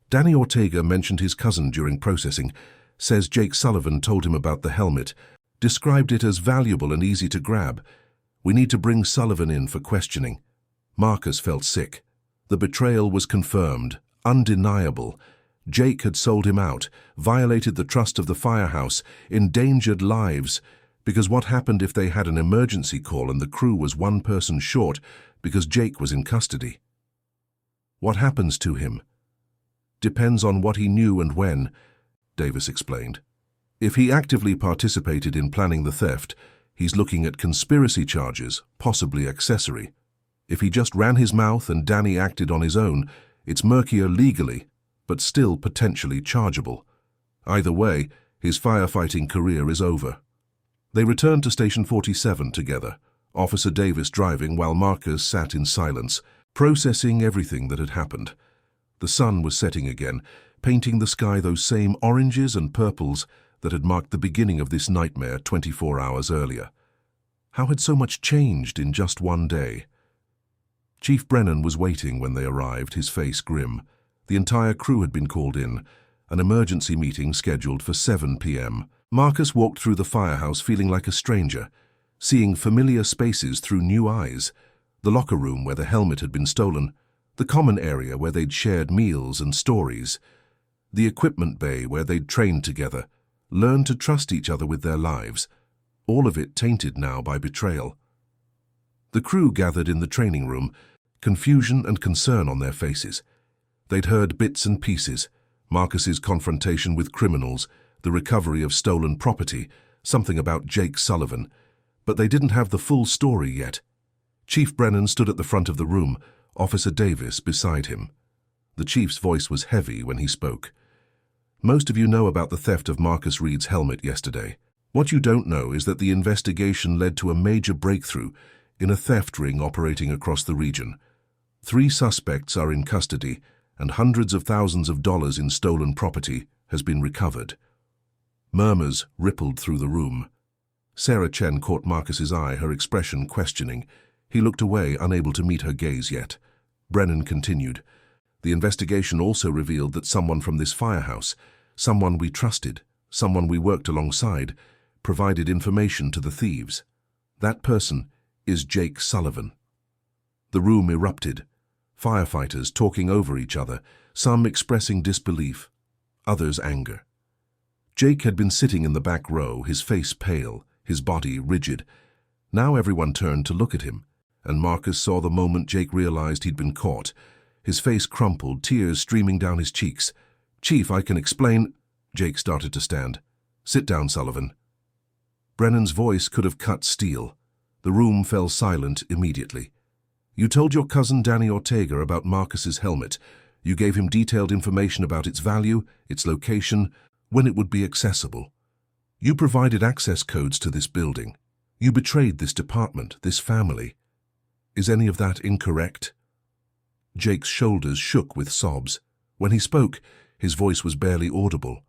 Danny Ortega mentioned his cousin during processing, says Jake Sullivan told him about the helmet, described it as valuable and easy to grab. "We need to bring Sullivan in for questioning." Marcus felt sick. The betrayal was confirmed, undeniable. Jake had sold him out, violated the trust of the firehouse, endangered lives, because what happened if they had an emergency call and the crew was 1 person short because Jake was in custody? What happens to him? Depends on what he knew and when, Davis explained. If he actively participated in planning the theft, he's looking at conspiracy charges, possibly accessory. If he just ran his mouth and Danny acted on his own, it's murkier legally, but still potentially chargeable. Either way, his firefighting career is over. They returned to Station 47 together, Officer Davis driving while Marcus sat in silence, processing everything that had happened. The sun was setting again, painting the sky those same oranges and purples that had marked the beginning of this nightmare 24 hours earlier. How had so much changed in just one day? Chief Brennan was waiting when they arrived, his face grim. The entire crew had been called in, an emergency meeting scheduled for 7 p.m. Marcus walked through the firehouse feeling like a stranger, seeing familiar spaces through new eyes. The locker room where the helmet had been stolen, the common area where they'd shared meals and stories, the equipment bay where they'd trained together, learned to trust each other with their lives, all of it tainted now by betrayal. The crew gathered in the training room, confusion and concern on their faces. They'd heard bits and pieces, Marcus's confrontation with criminals, the recovery of stolen property, something about Jake Sullivan, but they didn't have the full story yet. Chief Brennan stood at the front of the room, Officer Davis beside him. The chief's voice was heavy when he spoke. Most of you know about the theft of Marcus Reed's helmet yesterday. What you don't know is that the investigation led to a major breakthrough in a theft ring operating across the region. 3 suspects are in custody, and hundreds of thousands of dollars in stolen property has been recovered. Murmurs rippled through the room. Sarah Chen caught Marcus's eye, her expression questioning. He looked away, unable to meet her gaze yet. Brennan continued. The investigation also revealed that someone from this firehouse, someone we trusted, someone we worked alongside, provided information to the thieves. That person is Jake Sullivan. The room erupted. Firefighters talking over each other, some expressing disbelief, others anger. Jake had been sitting in the back row, his face pale, his body rigid. Now everyone turned to look at him, and Marcus saw the moment Jake realized he'd been caught. His face crumpled, tears streaming down his cheeks. "Chief, I can explain." Jake started to stand. "Sit down, Sullivan." Brennan's voice could have cut steel. The room fell silent immediately. "You told your cousin Danny Ortega about Marcus's helmet. You gave him detailed information about its value, its location, when it would be accessible. You provided access codes to this building. You betrayed this department, this family. Is any of that incorrect?" Jake's shoulders shook with sobs. When he spoke, his voice was barely audible.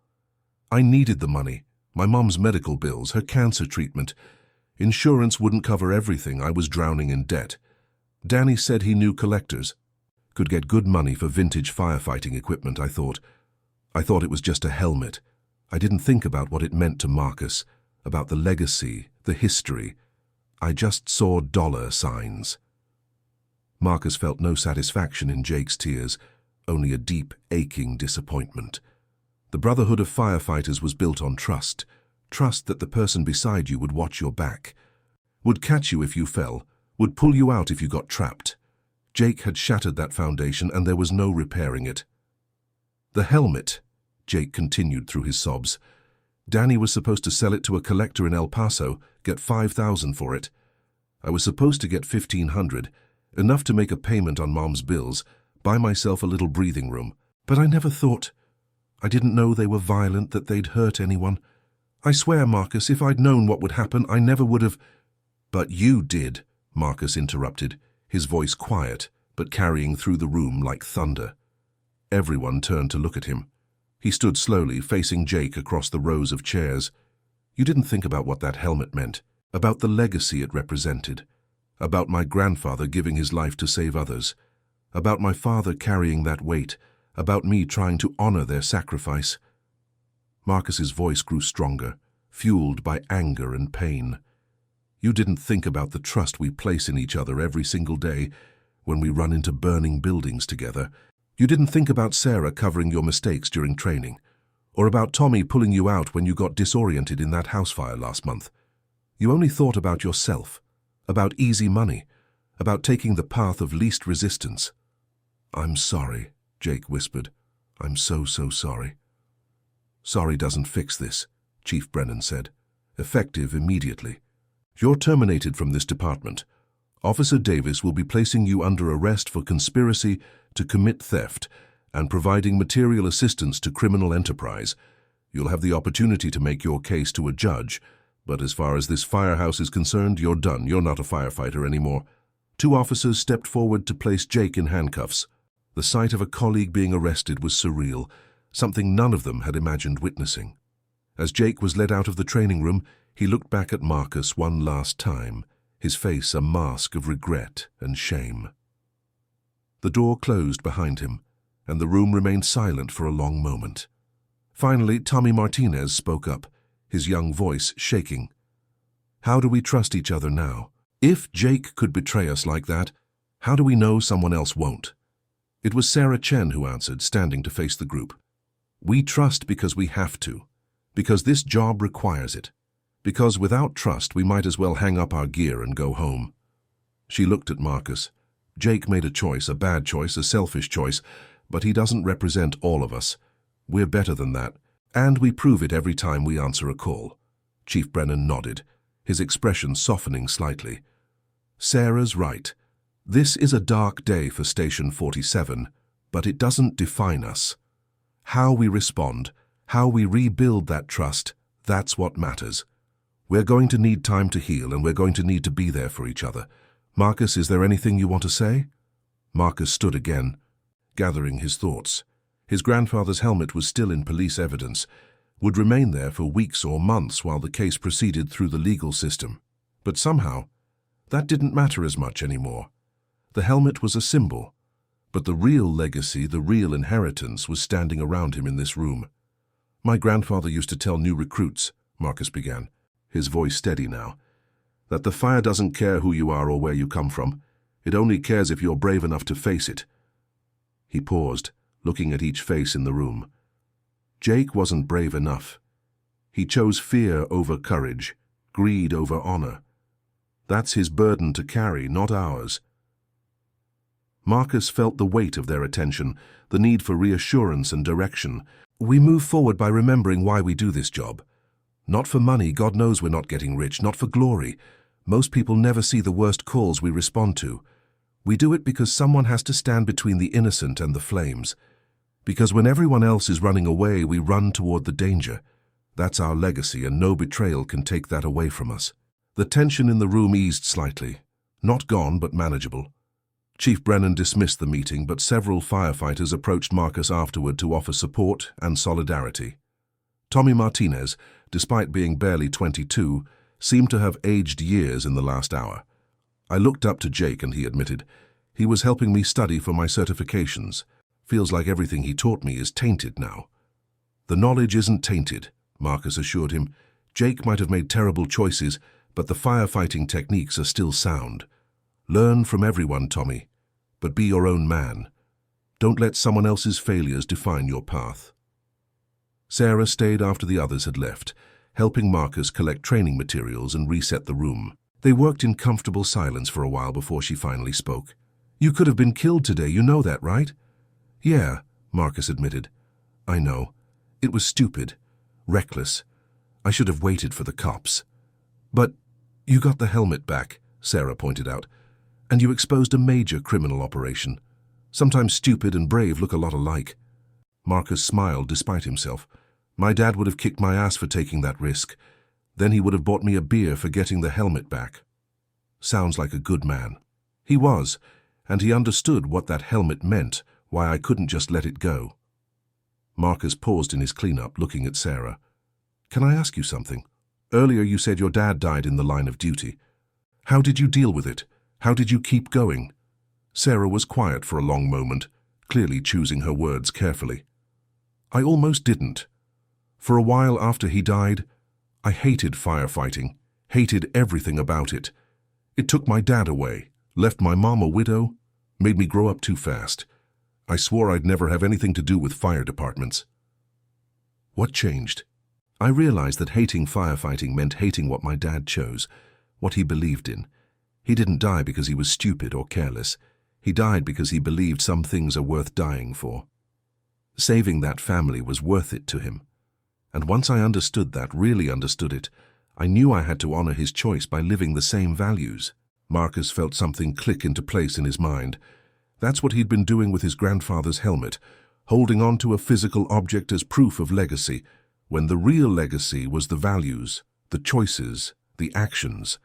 "I needed the money, my mom's medical bills, her cancer treatment. Insurance wouldn't cover everything. I was drowning in debt. Danny said he knew collectors, could get good money for vintage firefighting equipment. I thought it was just a helmet. I didn't think about what it meant to Marcus, about the legacy, the history. I just saw dollar signs." Marcus felt no satisfaction in Jake's tears, only a deep, aching disappointment. The brotherhood of firefighters was built on trust. Trust that the person beside you would watch your back, would catch you if you fell, would pull you out if you got trapped. Jake had shattered that foundation, and there was no repairing it. "The helmet," Jake continued through his sobs. "Danny was supposed to sell it to a collector in El Paso, get $5,000 for it. I was supposed to get $1,500, enough to make a payment on Mom's bills, buy myself a little breathing room. But I never thought. I didn't know they were violent, that they'd hurt anyone. I swear, Marcus, if I'd known what would happen, I never would have—" "But you did," Marcus interrupted, his voice quiet, but carrying through the room like thunder. Everyone turned to look at him. He stood slowly, facing Jake across the rows of chairs. "You didn't think about what that helmet meant, about the legacy it represented, about my grandfather giving his life to save others, about my father carrying that weight, about me trying to honor their sacrifice." Marcus's voice grew stronger, fueled by anger and pain. "You didn't think about the trust we place in each other every single day when we run into burning buildings together. You didn't think about Sarah covering your mistakes during training, or about Tommy pulling you out when you got disoriented in that house fire last month. You only thought about yourself, about easy money, about taking the path of least resistance." "I'm sorry," Jake whispered. "I'm so sorry." "Sorry doesn't fix this," Chief Brennan said. "Effective immediately. You're terminated from this department. Officer Davis will be placing you under arrest for conspiracy to commit theft and providing material assistance to criminal enterprise. You'll have the opportunity to make your case to a judge, but as far as this firehouse is concerned, you're done. You're not a firefighter anymore." 2 officers stepped forward to place Jake in handcuffs. The sight of a colleague being arrested was surreal, something none of them had imagined witnessing. As Jake was led out of the training room, he looked back at Marcus one last time, his face a mask of regret and shame. The door closed behind him, and the room remained silent for a long moment. Finally, Tommy Martinez spoke up, his young voice shaking. How do we trust each other now? If Jake could betray us like that, how do we know someone else won't? It was Sarah Chen who answered, standing to face the group. We trust because we have to, because this job requires it, because without trust we might as well hang up our gear and go home. She looked at Marcus. Jake made a choice, a bad choice, a selfish choice, but he doesn't represent all of us. We're better than that, and we prove it every time we answer a call. Chief Brennan nodded, his expression softening slightly. Sarah's right. This is a dark day for Station 47, but it doesn't define us. How we respond, how we rebuild that trust, that's what matters. We're going to need time to heal, and we're going to need to be there for each other. Marcus, is there anything you want to say? Marcus stood again, gathering his thoughts. His grandfather's helmet was still in police evidence, would remain there for weeks or months while the case proceeded through the legal system. But somehow, that didn't matter as much anymore. The helmet was a symbol, but the real legacy, the real inheritance, was standing around him in this room. My grandfather used to tell new recruits, Marcus began, his voice steady now, that the fire doesn't care who you are or where you come from. It only cares if you're brave enough to face it. He paused, looking at each face in the room. Jake wasn't brave enough. He chose fear over courage, greed over honor. That's his burden to carry, not ours. Marcus felt the weight of their attention, the need for reassurance and direction. We move forward by remembering why we do this job. Not for money, God knows we're not getting rich, not for glory. Most people never see the worst calls we respond to. We do it because someone has to stand between the innocent and the flames. Because when everyone else is running away, we run toward the danger. That's our legacy, and no betrayal can take that away from us. The tension in the room eased slightly. Not gone, but manageable. Chief Brennan dismissed the meeting, but several firefighters approached Marcus afterward to offer support and solidarity. Tommy Martinez, despite being barely 22, seemed to have aged years in the last hour. I looked up to Jake, and he admitted, he was helping me study for my certifications. Feels like everything he taught me is tainted now. The knowledge isn't tainted, Marcus assured him. Jake might have made terrible choices, but the firefighting techniques are still sound. Learn from everyone, Tommy, but be your own man. Don't let someone else's failures define your path. Sarah stayed after the others had left, helping Marcus collect training materials and reset the room. They worked in comfortable silence for a while before she finally spoke. You could have been killed today, you know that, right? Yeah, Marcus admitted. I know. It was stupid, reckless. I should have waited for the cops. But you got the helmet back, Sarah pointed out. And you exposed a major criminal operation. Sometimes stupid and brave look a lot alike. Marcus smiled despite himself. My dad would have kicked my ass for taking that risk. Then he would have bought me a beer for getting the helmet back. Sounds like a good man. He was, and he understood what that helmet meant, why I couldn't just let it go. Marcus paused in his cleanup, looking at Sarah. Can I ask you something? Earlier you said your dad died in the line of duty. How did you deal with it? How did you keep going? Sarah was quiet for a long moment, clearly choosing her words carefully. I almost didn't. For a while after he died, I hated firefighting, hated everything about it. It took my dad away, left my mom a widow, made me grow up too fast. I swore I'd never have anything to do with fire departments. What changed? I realized that hating firefighting meant hating what my dad chose, what he believed in. He didn't die because he was stupid or careless. He died because he believed some things are worth dying for. Saving that family was worth it to him. And once I understood that, really understood it, I knew I had to honor his choice by living the same values. Marcus felt something click into place in his mind. That's what he'd been doing with his grandfather's helmet, holding on to a physical object as proof of legacy, when the real legacy was the values, the choices, the actions.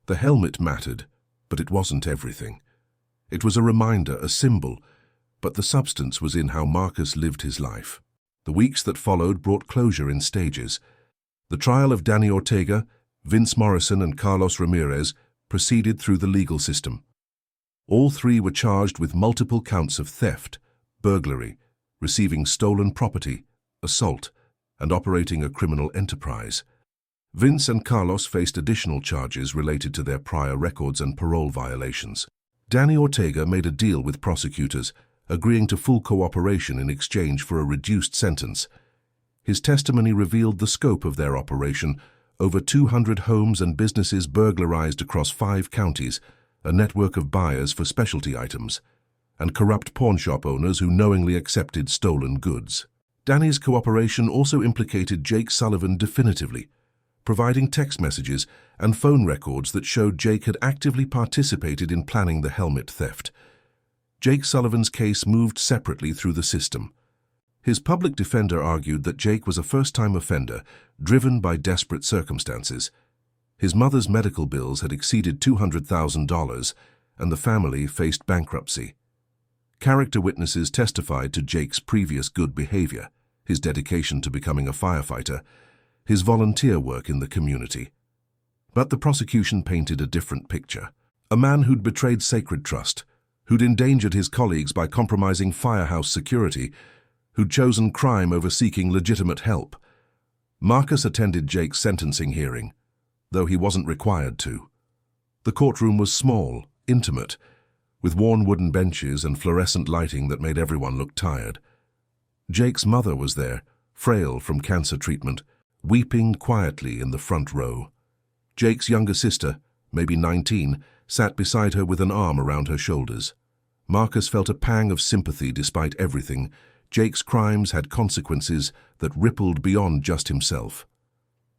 The helmet mattered, but it wasn't everything. It was a reminder, a symbol, but the substance was in how Marcus lived his life. The weeks that followed brought closure in stages. The trial of Danny Ortega, Vince Morrison, and Carlos Ramirez proceeded through the legal system. All three were charged with multiple counts of theft, burglary, receiving stolen property, assault, and operating a criminal enterprise. Vince and Carlos faced additional charges related to their prior records and parole violations. Danny Ortega made a deal with prosecutors, agreeing to full cooperation in exchange for a reduced sentence. His testimony revealed the scope of their operation: over 200 homes and businesses burglarized across 5 counties, a network of buyers for specialty items, and corrupt pawnshop owners who knowingly accepted stolen goods. Danny's cooperation also implicated Jake Sullivan definitively, providing text messages and phone records that showed Jake had actively participated in planning the helmet theft. Jake Sullivan's case moved separately through the system. His public defender argued that Jake was a first-time offender, driven by desperate circumstances. His mother's medical bills had exceeded $200,000, and the family faced bankruptcy. Character witnesses testified to Jake's previous good behavior, his dedication to becoming a firefighter, his volunteer work in the community. But the prosecution painted a different picture. A man who'd betrayed sacred trust, who'd endangered his colleagues by compromising firehouse security, who'd chosen crime over seeking legitimate help. Marcus attended Jake's sentencing hearing, though he wasn't required to. The courtroom was small, intimate, with worn wooden benches and fluorescent lighting that made everyone look tired. Jake's mother was there, frail from cancer treatment, weeping quietly in the front row. Jake's younger sister, maybe 19, sat beside her with an arm around her shoulders. Marcus felt a pang of sympathy despite everything. Jake's crimes had consequences that rippled beyond just himself.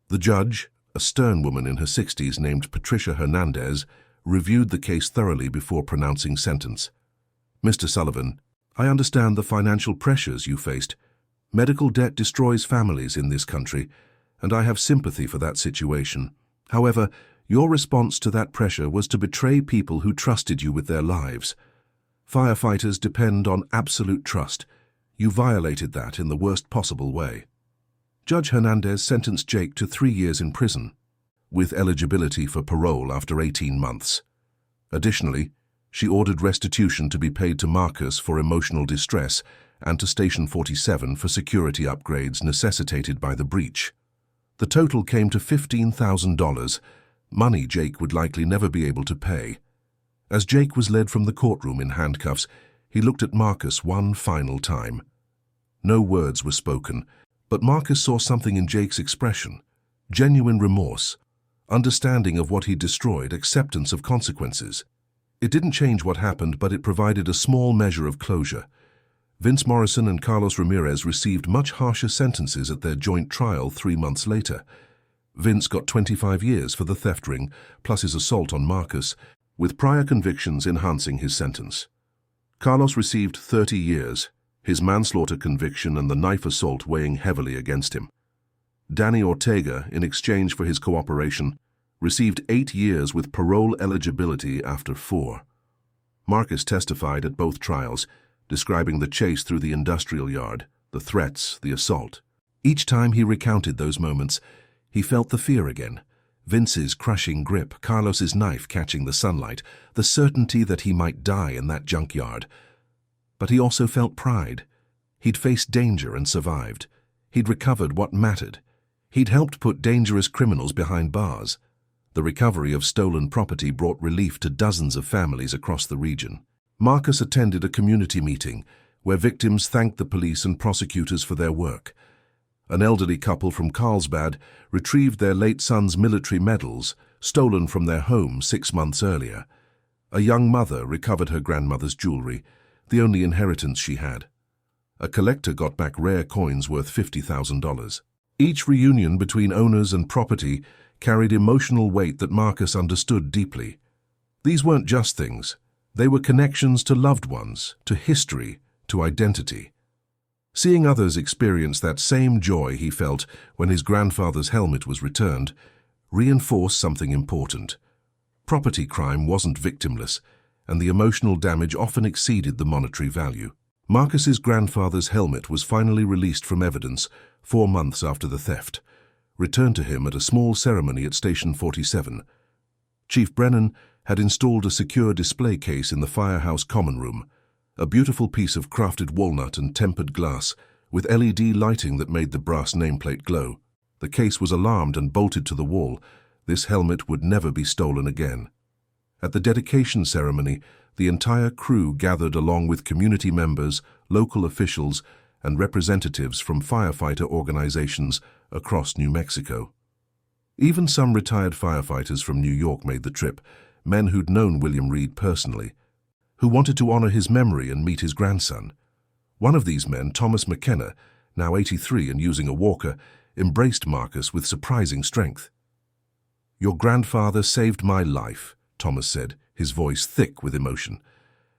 The judge, a stern woman in her 60s named Patricia Hernandez, reviewed the case thoroughly before pronouncing sentence. "Mr. Sullivan, I understand the financial pressures you faced. Medical debt destroys families in this country, and I have sympathy for that situation. However, your response to that pressure was to betray people who trusted you with their lives. Firefighters depend on absolute trust. You violated that in the worst possible way." Judge Hernandez sentenced Jake to 3 years in prison, with eligibility for parole after 18 months. Additionally, she ordered restitution to be paid to Marcus for emotional distress and to Station 47 for security upgrades necessitated by the breach. The total came to $15,000, money Jake would likely never be able to pay. As Jake was led from the courtroom in handcuffs, he looked at Marcus one final time. No words were spoken, but Marcus saw something in Jake's expression: genuine remorse, understanding of what he'd destroyed, acceptance of consequences. It didn't change what happened, but it provided a small measure of closure. Vince Morrison and Carlos Ramirez received much harsher sentences at their joint trial 3 months later. Vince got 25 years for the theft ring, plus his assault on Marcus, with prior convictions enhancing his sentence. Carlos received 30 years, his manslaughter conviction and the knife assault weighing heavily against him. Danny Ortega, in exchange for his cooperation, received 8 years with parole eligibility after 4. Marcus testified at both trials, describing the chase through the industrial yard, the threats, the assault. Each time he recounted those moments, he felt the fear again. Vince's crushing grip, Carlos's knife catching the sunlight, the certainty that he might die in that junkyard. But he also felt pride. He'd faced danger and survived. He'd recovered what mattered. He'd helped put dangerous criminals behind bars. The recovery of stolen property brought relief to dozens of families across the region. Marcus attended a community meeting where victims thanked the police and prosecutors for their work. An elderly couple from Carlsbad retrieved their late son's military medals, stolen from their home 6 months earlier. A young mother recovered her grandmother's jewelry, the only inheritance she had. A collector got back rare coins worth $50,000. Each reunion between owners and property carried emotional weight that Marcus understood deeply. These weren't just things. They were connections to loved ones, to history, to identity. Seeing others experience that same joy he felt when his grandfather's helmet was returned reinforced something important. Property crime wasn't victimless, and the emotional damage often exceeded the monetary value. Marcus's grandfather's helmet was finally released from evidence 4 months after the theft, returned to him at a small ceremony at Station 47. Chief Brennan had installed a secure display case in the firehouse common room, a beautiful piece of crafted walnut and tempered glass, with LED lighting that made the brass nameplate glow. The case was alarmed and bolted to the wall. This helmet would never be stolen again. At the dedication ceremony, the entire crew gathered along with community members, local officials, and representatives from firefighter organizations across New Mexico. Even some retired firefighters from New York made the trip, men who'd known William Reed personally, who wanted to honor his memory and meet his grandson. One of these men, Thomas McKenna, now 83 and using a walker, embraced Marcus with surprising strength. "Your grandfather saved my life," Thomas said, his voice thick with emotion.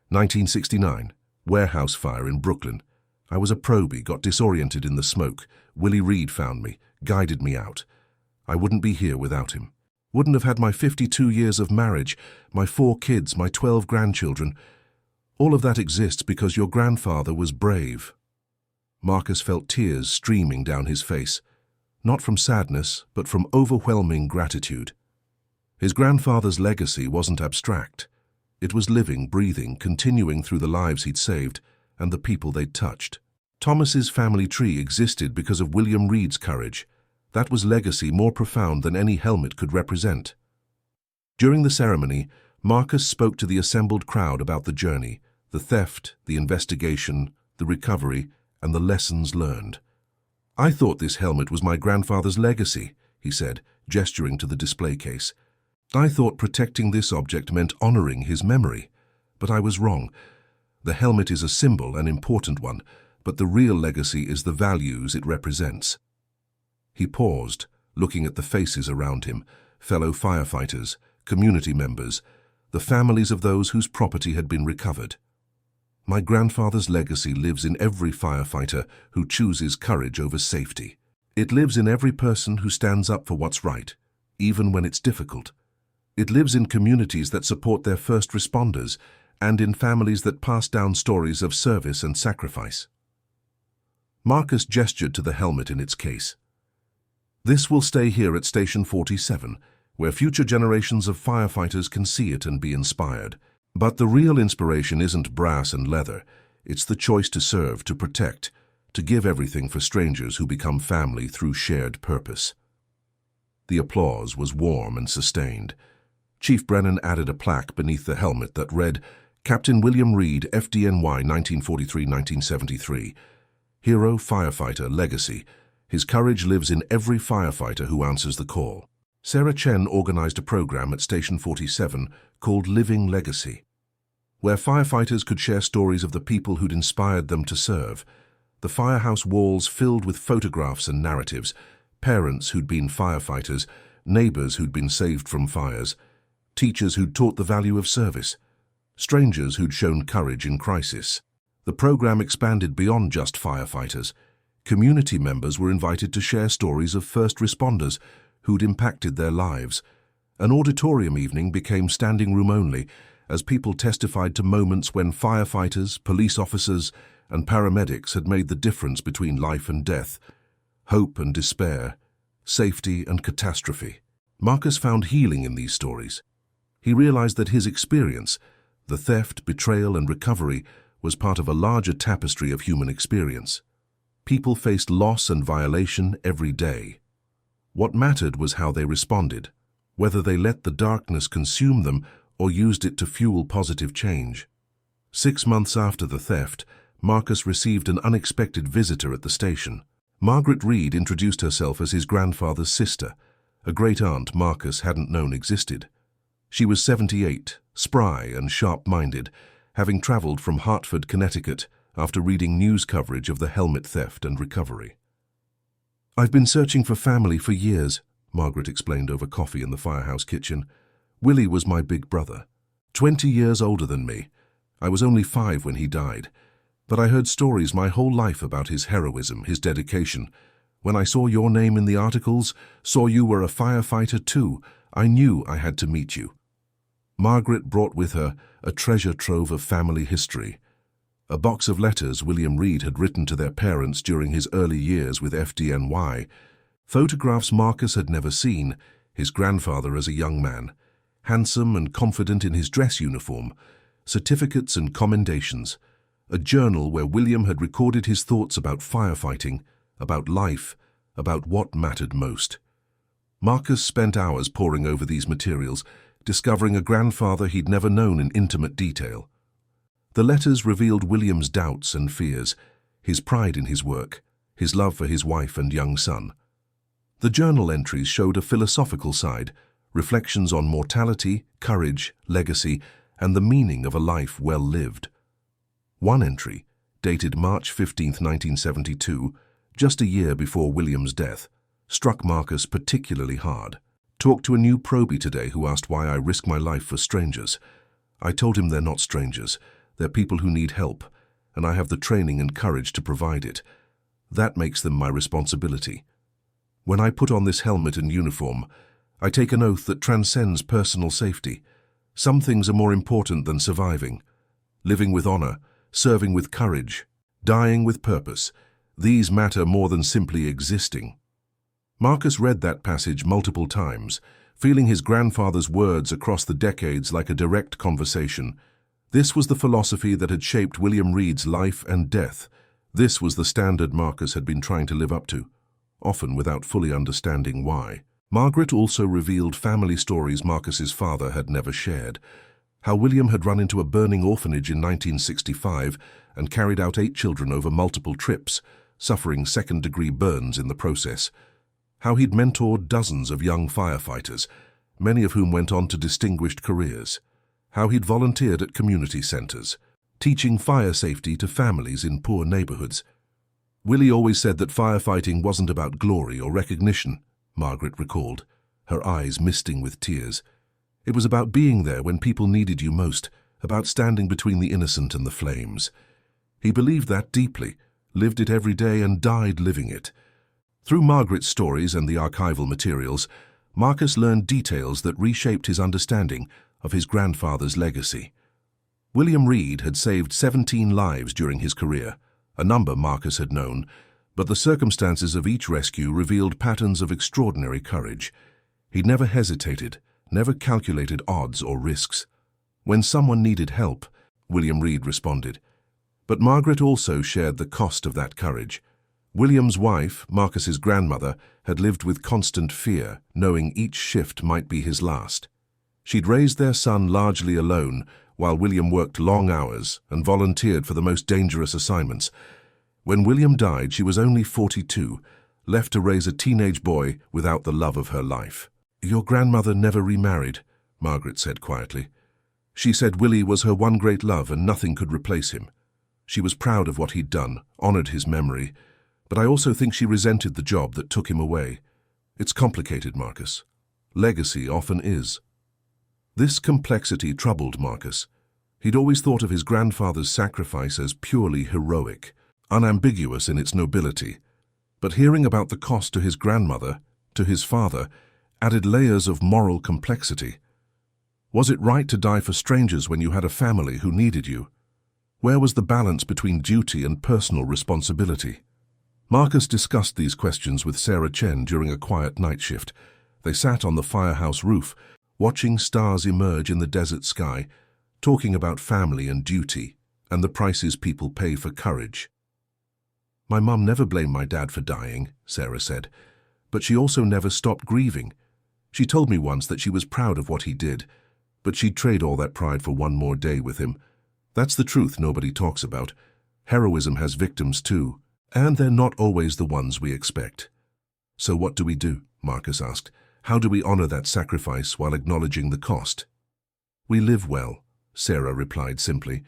1969, warehouse fire in Brooklyn. I was a probie, got disoriented in the smoke. Willie Reed found me, guided me out. I wouldn't be here without him. Wouldn't have had my 52 years of marriage, my 4 kids, my 12 grandchildren. All of that exists because your grandfather was brave. Marcus felt tears streaming down his face, not from sadness, but from overwhelming gratitude. His grandfather's legacy wasn't abstract. It was living, breathing, continuing through the lives he'd saved and the people they'd touched. Thomas's family tree existed because of William Reed's courage. That was legacy more profound than any helmet could represent. During the ceremony, Marcus spoke to the assembled crowd about the journey, the theft, the investigation, the recovery, and the lessons learned. "I thought this helmet was my grandfather's legacy," he said, gesturing to the display case. "I thought protecting this object meant honoring his memory. But I was wrong. The helmet is a symbol, an important one, but the real legacy is the values it represents." He paused, looking at the faces around him, fellow firefighters, community members, the families of those whose property had been recovered. "My grandfather's legacy lives in every firefighter who chooses courage over safety. It lives in every person who stands up for what's right, even when it's difficult. It lives in communities that support their first responders and in families that pass down stories of service and sacrifice." Marcus gestured to the helmet in its case. "This will stay here at Station 47, where future generations of firefighters can see it and be inspired. But the real inspiration isn't brass and leather. It's the choice to serve, to protect, to give everything for strangers who become family through shared purpose." The applause was warm and sustained. Chief Brennan added a plaque beneath the helmet that read, "Captain William Reed, FDNY 1943-1973. Hero, firefighter, legacy. His courage lives in every firefighter who answers the call." Sarah Chen organized a program at Station 47 called Living Legacy, where firefighters could share stories of the people who'd inspired them to serve. The firehouse walls filled with photographs and narratives, parents who'd been firefighters, neighbors who'd been saved from fires, teachers who'd taught the value of service, strangers who'd shown courage in crisis. The program expanded beyond just firefighters. Community members were invited to share stories of first responders who'd impacted their lives. An auditorium evening became standing room only as people testified to moments when firefighters, police officers, and paramedics had made the difference between life and death, hope and despair, safety and catastrophe. Marcus found healing in these stories. He realized that his experience, the theft, betrayal, and recovery, was part of a larger tapestry of human experience. People faced loss and violation every day. What mattered was how they responded, whether they let the darkness consume them or used it to fuel positive change. 6 months after the theft, Marcus received an unexpected visitor at the station. Margaret Reed introduced herself as his grandfather's sister, a great-aunt Marcus hadn't known existed. She was 78, spry and sharp-minded, having traveled from Hartford, Connecticut, after reading news coverage of the helmet theft and recovery. "I've been searching for family for years," Margaret explained over coffee in the firehouse kitchen. "Willie was my big brother, 20 years older than me. I was only 5 when he died, but I heard stories my whole life about his heroism, his dedication. When I saw your name in the articles, saw you were a firefighter too, I knew I had to meet you." Margaret brought with her a treasure trove of family history. A box of letters William Reed had written to their parents during his early years with FDNY, photographs Marcus had never seen, his grandfather as a young man, handsome and confident in his dress uniform, certificates and commendations. a journal where William had recorded his thoughts about firefighting, about life, about what mattered most. Marcus spent hours poring over these materials, discovering a grandfather he'd never known in intimate detail. The letters revealed William's doubts and fears, his pride in his work, his love for his wife and young son. The journal entries showed a philosophical side, reflections on mortality, courage, legacy, and the meaning of a life well lived. One entry, dated March 15, 1972, just a year before William's death, struck Marcus particularly hard. "Talked to a new probie today who asked why I risk my life for strangers. I told him they're not strangers, they're people who need help, and I have the training and courage to provide it. That makes them my responsibility. When I put on this helmet and uniform, I take an oath that transcends personal safety. Some things are more important than surviving. Living with honor, serving with courage, dying with purpose. These matter more than simply existing." Marcus read that passage multiple times, feeling his grandfather's words across the decades like a direct conversation. This was the philosophy that had shaped William Reed's life and death. This was the standard Marcus had been trying to live up to, often without fully understanding why. Margaret also revealed family stories Marcus's father had never shared. How William had run into a burning orphanage in 1965 and carried out 8 children over multiple trips, suffering second-degree burns in the process. How he'd mentored dozens of young firefighters, many of whom went on to distinguished careers. How he'd volunteered at community centers, teaching fire safety to families in poor neighborhoods. "Willie always said that firefighting wasn't about glory or recognition," Margaret recalled, her eyes misting with tears. "It was about being there when people needed you most, about standing between the innocent and the flames." He believed that deeply, lived it every day, and died living it. Through Margaret's stories and the archival materials, Marcus learned details that reshaped his understanding of his grandfather's legacy. William Reed had saved 17 lives during his career, a number Marcus had known, but the circumstances of each rescue revealed patterns of extraordinary courage. He'd never hesitated, never calculated odds or risks. When someone needed help, William Reed responded. But Margaret also shared the cost of that courage. William's wife, Marcus's grandmother, had lived with constant fear, knowing each shift might be his last. She'd raised their son largely alone, while William worked long hours and volunteered for the most dangerous assignments. When William died, she was only 42, left to raise a teenage boy without the love of her life. "Your grandmother never remarried," Margaret said quietly. "She said Willie was her one great love and nothing could replace him. She was proud of what he'd done, honored his memory, but I also think she resented the job that took him away. It's complicated, Marcus. Legacy often is." This complexity troubled Marcus. He'd always thought of his grandfather's sacrifice as purely heroic, unambiguous in its nobility. But hearing about the cost to his grandmother, to his father, added layers of moral complexity. Was it right to die for strangers when you had a family who needed you? Where was the balance between duty and personal responsibility? Marcus discussed these questions with Sarah Chen during a quiet night shift. They sat on the firehouse roof, watching stars emerge in the desert sky, talking about family and duty, and the prices people pay for courage. "My mum never blamed my dad for dying," Sarah said, "but she also never stopped grieving. She told me once that she was proud of what he did, but she'd trade all that pride for one more day with him. That's the truth nobody talks about. Heroism has victims too, and they're not always the ones we expect." "So what do we do?" Marcus asked. "How do we honor that sacrifice while acknowledging the cost?" "We live well," Sarah replied simply.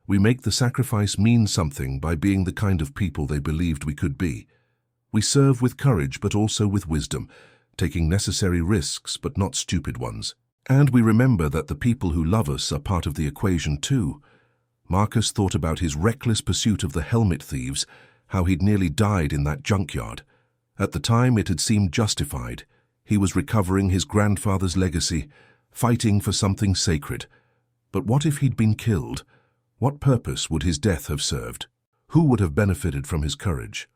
"We make the sacrifice mean something by being the kind of people they believed we could be. We serve with courage but also with wisdom, taking necessary risks but not stupid ones. And we remember that the people who love us are part of the equation too." Marcus thought about his reckless pursuit of the helmet thieves, how he'd nearly died in that junkyard. At the time it had seemed justified. He was recovering his grandfather's legacy, fighting for something sacred. But what if he'd been killed? What purpose would his death have served? Who would have benefited from his courage?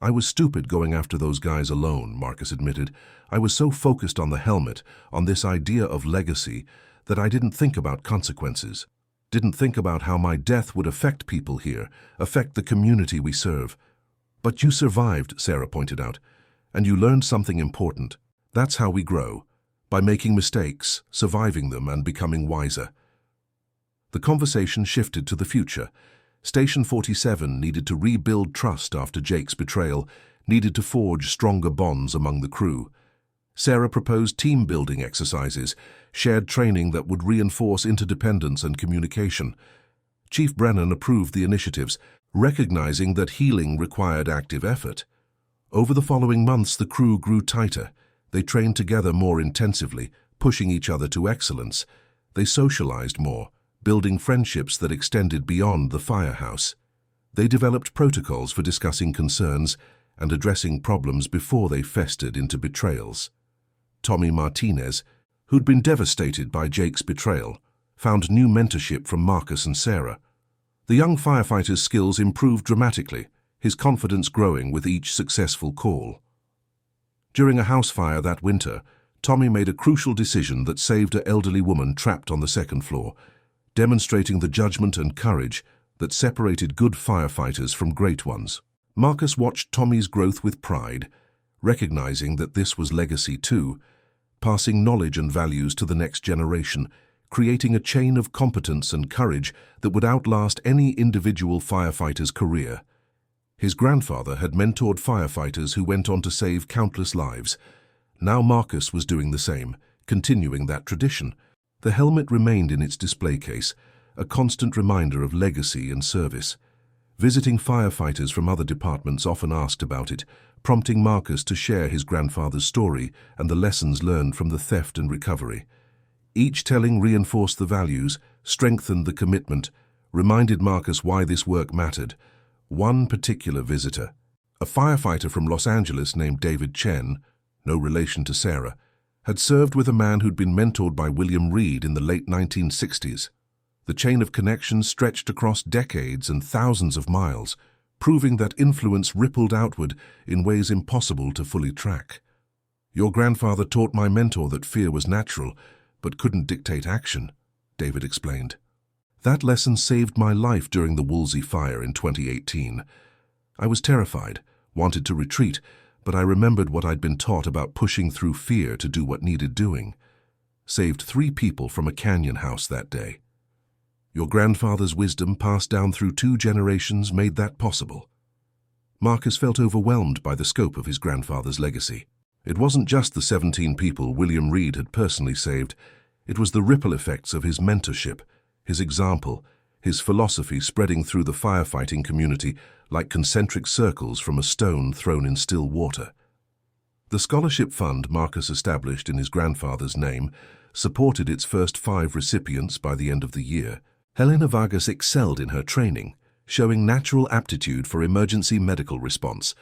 "I was stupid going after those guys alone," Marcus admitted. "I was so focused on the helmet, on this idea of legacy, that I didn't think about consequences. Didn't think about how my death would affect people here, affect the community we serve. But you survived, Sarah pointed out, and you learned something important. That's how we grow, by making mistakes, surviving them, and becoming wiser. The conversation shifted to the future. Station 47 needed to rebuild trust after Jake's betrayal, needed to forge stronger bonds among the crew. Sarah proposed team-building exercises, shared training that would reinforce interdependence and communication. Chief Brennan approved the initiatives, recognizing that healing required active effort. Over the following months, the crew grew tighter. They trained together more intensively, pushing each other to excellence. They socialized more, building friendships that extended beyond the firehouse. They developed protocols for discussing concerns and addressing problems before they festered into betrayals. Tommy Martinez, who'd been devastated by Jake's betrayal, found new mentorship from Marcus and Sarah. The young firefighter's skills improved dramatically, his confidence growing with each successful call. During a house fire that winter, Tommy made a crucial decision that saved an elderly woman trapped on the second floor, demonstrating the judgment and courage that separated good firefighters from great ones. Marcus watched Tommy's growth with pride, recognizing that this was legacy too, passing knowledge and values to the next generation, creating a chain of competence and courage that would outlast any individual firefighter's career. His grandfather had mentored firefighters who went on to save countless lives. Now Marcus was doing the same, continuing that tradition. The helmet remained in its display case, a constant reminder of legacy and service. Visiting firefighters from other departments often asked about it, prompting Marcus to share his grandfather's story and the lessons learned from the theft and recovery. Each telling reinforced the values, strengthened the commitment, reminded Marcus why this work mattered. One particular visitor, a firefighter from Los Angeles named David Chen, no relation to Sarah, had served with a man who'd been mentored by William Reed in the late 1960s. The chain of connections stretched across decades and thousands of miles, proving that influence rippled outward in ways impossible to fully track. "Your grandfather taught my mentor that fear was natural, but couldn't dictate action," David explained. "That lesson saved my life during the Woolsey fire in 2018. I was terrified, wanted to retreat, but I remembered what I'd been taught about pushing through fear to do what needed doing. Saved 3 people from a canyon house that day. Your grandfather's wisdom, passed down through 2 generations, made that possible." Marcus felt overwhelmed by the scope of his grandfather's legacy. It wasn't just the 17 people William Reed had personally saved. It was the ripple effects of his mentorship, his example, his philosophy spreading through the firefighting community like concentric circles from a stone thrown in still water. The scholarship fund Marcus established in his grandfather's name supported its first 5 recipients by the end of the year. Helena Vargas excelled in her training, showing natural aptitude for emergency medical response.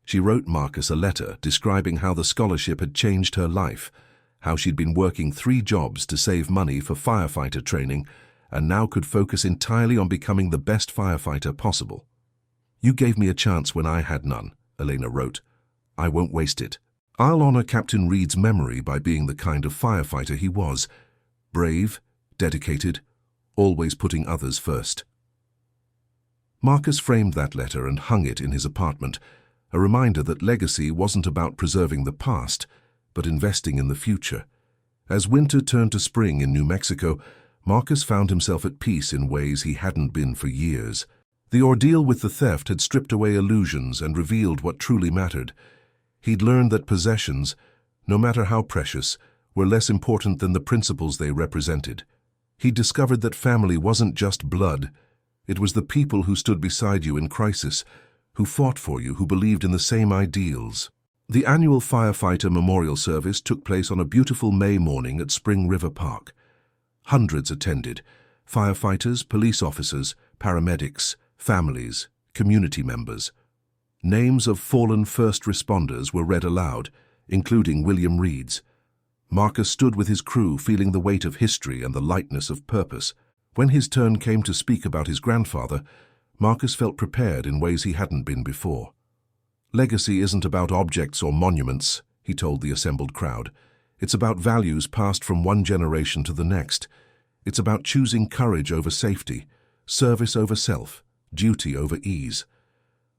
She wrote Marcus a letter describing how the scholarship had changed her life, how she'd been working 3 jobs to save money for firefighter training and now could focus entirely on becoming the best firefighter possible. "You gave me a chance when I had none," Elena wrote. "I won't waste it. I'll honor Captain Reed's memory by being the kind of firefighter he was, brave, dedicated, always putting others first." Marcus framed that letter and hung it in his apartment, a reminder that legacy wasn't about preserving the past, but investing in the future. As winter turned to spring in New Mexico, Marcus found himself at peace in ways he hadn't been for years. The ordeal with the theft had stripped away illusions and revealed what truly mattered. He'd learned that possessions, no matter how precious, were less important than the principles they represented. He discovered that family wasn't just blood. It was the people who stood beside you in crisis, who fought for you, who believed in the same ideals. The annual Firefighter Memorial Service took place on a beautiful May morning at Spring River Park. Hundreds attended: firefighters, police officers, paramedics, families, community members. Names of fallen first responders were read aloud, including William Reed's. Marcus stood with his crew, feeling the weight of history and the lightness of purpose. When his turn came to speak about his grandfather, Marcus felt prepared in ways he hadn't been before. "Legacy isn't about objects or monuments," he told the assembled crowd. "It's about values passed from one generation to the next. It's about choosing courage over safety, service over self, duty over ease.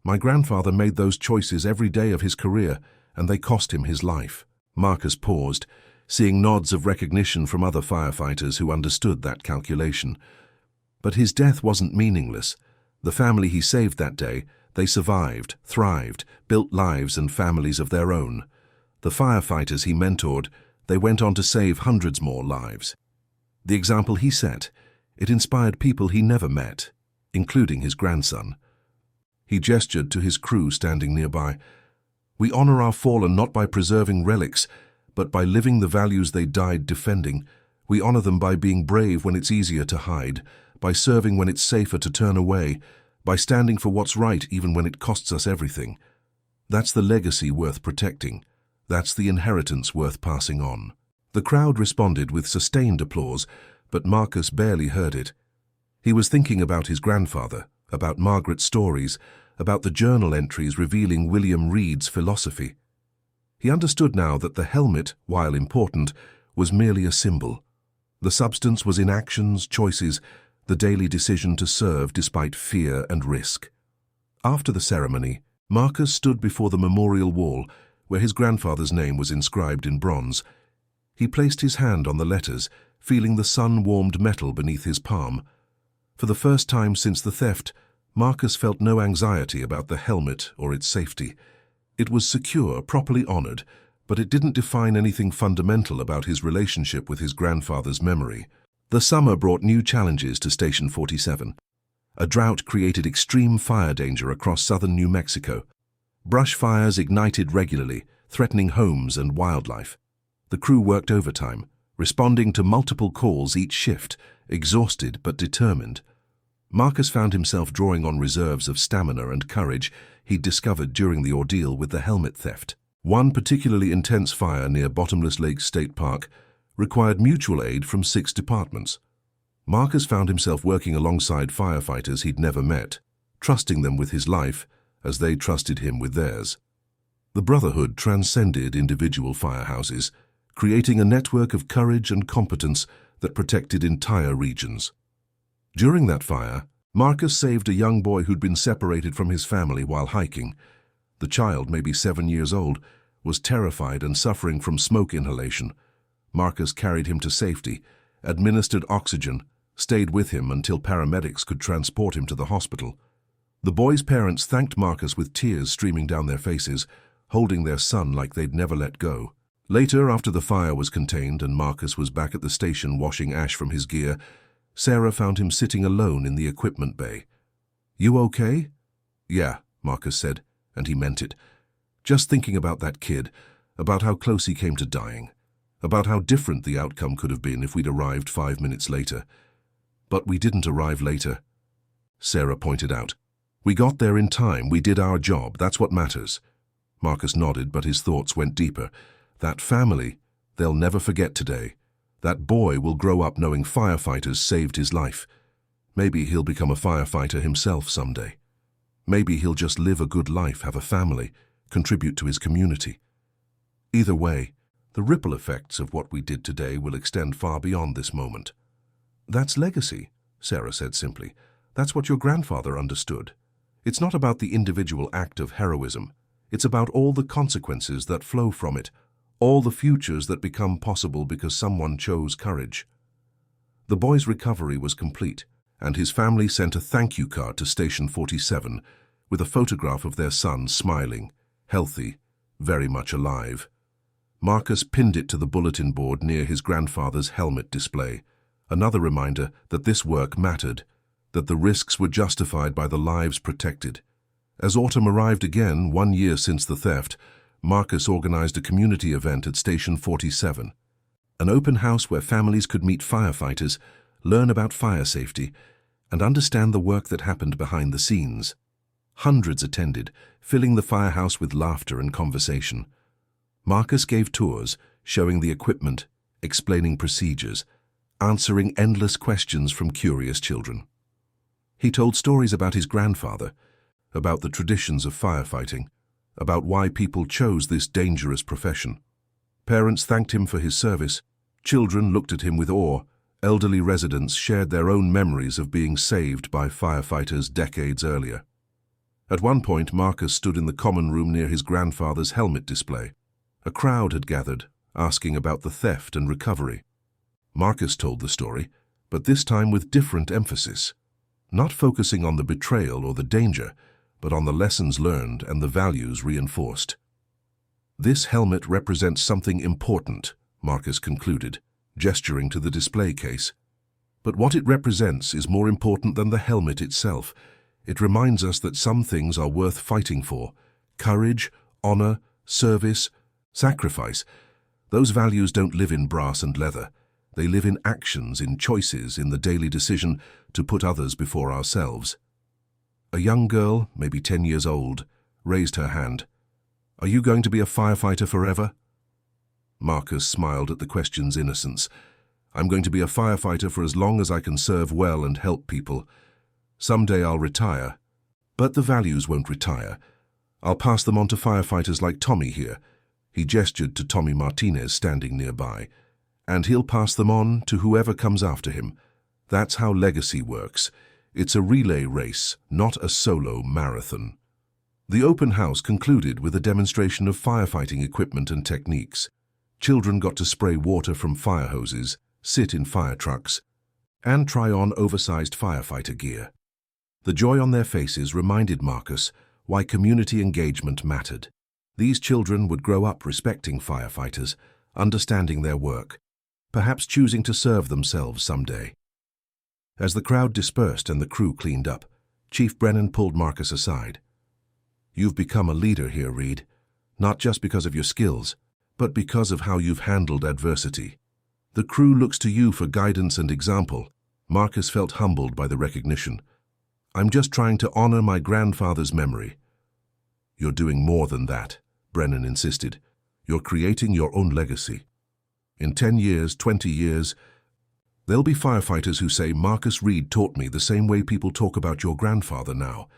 My grandfather made those choices every day of his career, and they cost him his life. Marcus paused, seeing nods of recognition from other firefighters who understood that calculation. But his death wasn't meaningless. The family he saved that day, they survived, thrived, built lives and families of their own. The firefighters he mentored, they went on to save hundreds more lives. The example he set, it inspired people he never met, including his grandson. He gestured to his crew standing nearby. We honor our fallen not by preserving relics, but by living the values they died defending. We honor them by being brave when it's easier to hide, by serving when it's safer to turn away, by standing for what's right even when it costs us everything. That's the legacy worth protecting. That's the inheritance worth passing on. The crowd responded with sustained applause, but Marcus barely heard it. He was thinking about his grandfather, about Margaret's stories, about the journal entries revealing William Reed's philosophy. He understood now that the helmet, while important, was merely a symbol. The substance was in actions, choices, the daily decision to serve despite fear and risk. After the ceremony, Marcus stood before the memorial wall, where his grandfather's name was inscribed in bronze. He placed his hand on the letters, feeling the sun-warmed metal beneath his palm. For the first time since the theft, Marcus felt no anxiety about the helmet or its safety. It was secure, properly honored, but it didn't define anything fundamental about his relationship with his grandfather's memory. The summer brought new challenges to Station 47. A drought created extreme fire danger across southern New Mexico. Brush fires ignited regularly, threatening homes and wildlife. The crew worked overtime, responding to multiple calls each shift, exhausted but determined. Marcus found himself drawing on reserves of stamina and courage he'd discovered during the ordeal with the helmet theft. One particularly intense fire near Bottomless Lake State Park required mutual aid from 6 departments. Marcus found himself working alongside firefighters he'd never met, trusting them with his life as they trusted him with theirs. The brotherhood transcended individual firehouses, creating a network of courage and competence that protected entire regions. During that fire, Marcus saved a young boy who'd been separated from his family while hiking. The child, maybe 7 years old, was terrified and suffering from smoke inhalation. Marcus carried him to safety, administered oxygen, stayed with him until paramedics could transport him to the hospital. The boy's parents thanked Marcus with tears streaming down their faces, holding their son like they'd never let go. Later, after the fire was contained and Marcus was back at the station washing ash from his gear, Sarah found him sitting alone in the equipment bay. "You okay?" "Yeah," Marcus said, and he meant it. Just thinking about that kid, about how close he came to dying, about how different the outcome could have been if we'd arrived 5 minutes later. "But we didn't arrive later," Sarah pointed out. "We got there in time, we did our job, that's what matters." Marcus nodded, but his thoughts went deeper. That family, they'll never forget today. That boy will grow up knowing firefighters saved his life. Maybe he'll become a firefighter himself someday. Maybe he'll just live a good life, have a family, contribute to his community. Either way, the ripple effects of what we did today will extend far beyond this moment. "That's legacy," Sarah said simply. "That's what your grandfather understood. It's not about the individual act of heroism. It's about all the consequences that flow from it, all the futures that become possible because someone chose courage." The boy's recovery was complete, and his family sent a thank you card to Station 47 with a photograph of their son smiling, healthy, very much alive. Marcus pinned it to the bulletin board near his grandfather's helmet display, another reminder that this work mattered, that the risks were justified by the lives protected. As autumn arrived again, 1 year since the theft, Marcus organized a community event at Station 47, an open house where families could meet firefighters, learn about fire safety, and understand the work that happened behind the scenes. Hundreds attended, filling the firehouse with laughter and conversation. Marcus gave tours, showing the equipment, explaining procedures, answering endless questions from curious children. He told stories about his grandfather, about the traditions of firefighting, about why people chose this dangerous profession. Parents thanked him for his service, children looked at him with awe, Elderly residents shared their own memories of being saved by firefighters decades earlier. At one point, Marcus stood in the common room near his grandfather's helmet display. A crowd had gathered, asking about the theft and recovery. Marcus told the story, but this time with different emphasis, not focusing on the betrayal or the danger, but on the lessons learned and the values reinforced. "This helmet represents something important," Marcus concluded, gesturing to the display case. "But what it represents is more important than the helmet itself. It reminds us that some things are worth fighting for: courage, honor, service, sacrifice. Those values don't live in brass and leather. They live in actions, in choices, in the daily decision to put others before ourselves." A young girl, maybe 10 years old, raised her hand. "Are you going to be a firefighter forever?" Marcus smiled at the question's innocence. "I'm going to be a firefighter for as long as I can serve well and help people. Someday I'll retire, but the values won't retire. I'll pass them on to firefighters like Tommy here." He gestured to Tommy Martinez standing nearby. "And he'll pass them on to whoever comes after him. That's how legacy works. It's a relay race, not a solo marathon." The open house concluded with a demonstration of firefighting equipment and techniques. Children got to spray water from fire hoses, sit in fire trucks, and try on oversized firefighter gear. The joy on their faces reminded Marcus why community engagement mattered. These children would grow up respecting firefighters, understanding their work, perhaps choosing to serve themselves someday. As the crowd dispersed and the crew cleaned up, Chief Brennan pulled Marcus aside. "You've become a leader here, Reed, not just because of your skills, but because of how you've handled adversity. The crew looks to you for guidance and example." Marcus felt humbled by the recognition. "I'm just trying to honor my grandfather's memory." "You're doing more than that," Brennan insisted. "You're creating your own legacy. In 10 years, 20 years, there'll be firefighters who say, 'Marcus Reed taught me the same way people talk about your grandfather now.'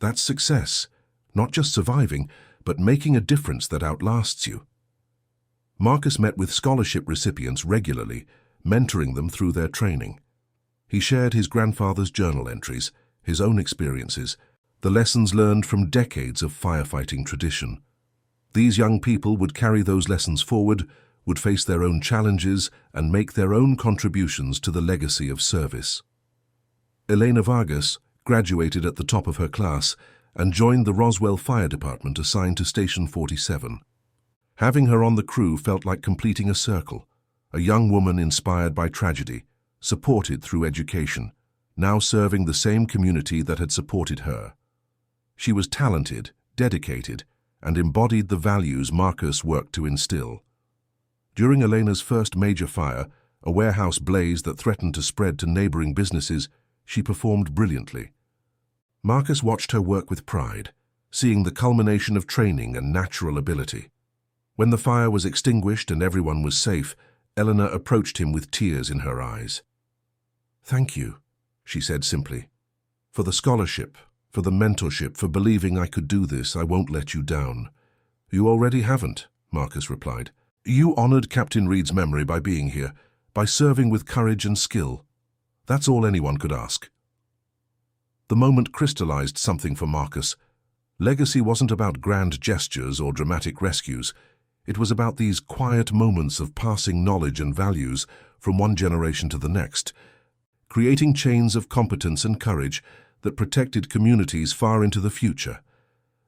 That's success, not just surviving, but making a difference that outlasts you." Marcus met with scholarship recipients regularly, mentoring them through their training. He shared his grandfather's journal entries, his own experiences, the lessons learned from decades of firefighting tradition. These young people would carry those lessons forward, would face their own challenges, and make their own contributions to the legacy of service. Elena Vargas graduated at the top of her class and joined the Roswell Fire Department assigned to Station 47. Having her on the crew felt like completing a circle, a young woman inspired by tragedy, supported through education, now serving the same community that had supported her. She was talented, dedicated, and embodied the values Marcus worked to instill. During Elena's first major fire, a warehouse blaze that threatened to spread to neighboring businesses, she performed brilliantly. Marcus watched her work with pride, seeing the culmination of training and natural ability. When the fire was extinguished and everyone was safe, Eleanor approached him with tears in her eyes. "Thank you," she said simply. "For the scholarship, for the mentorship, for believing I could do this. I won't let you down." "You already haven't," Marcus replied. "You honored Captain Reed's memory by being here, by serving with courage and skill. That's all anyone could ask." The moment crystallized something for Marcus. Legacy wasn't about grand gestures or dramatic rescues. It was about these quiet moments of passing knowledge and values from one generation to the next, creating chains of competence and courage that protected communities far into the future.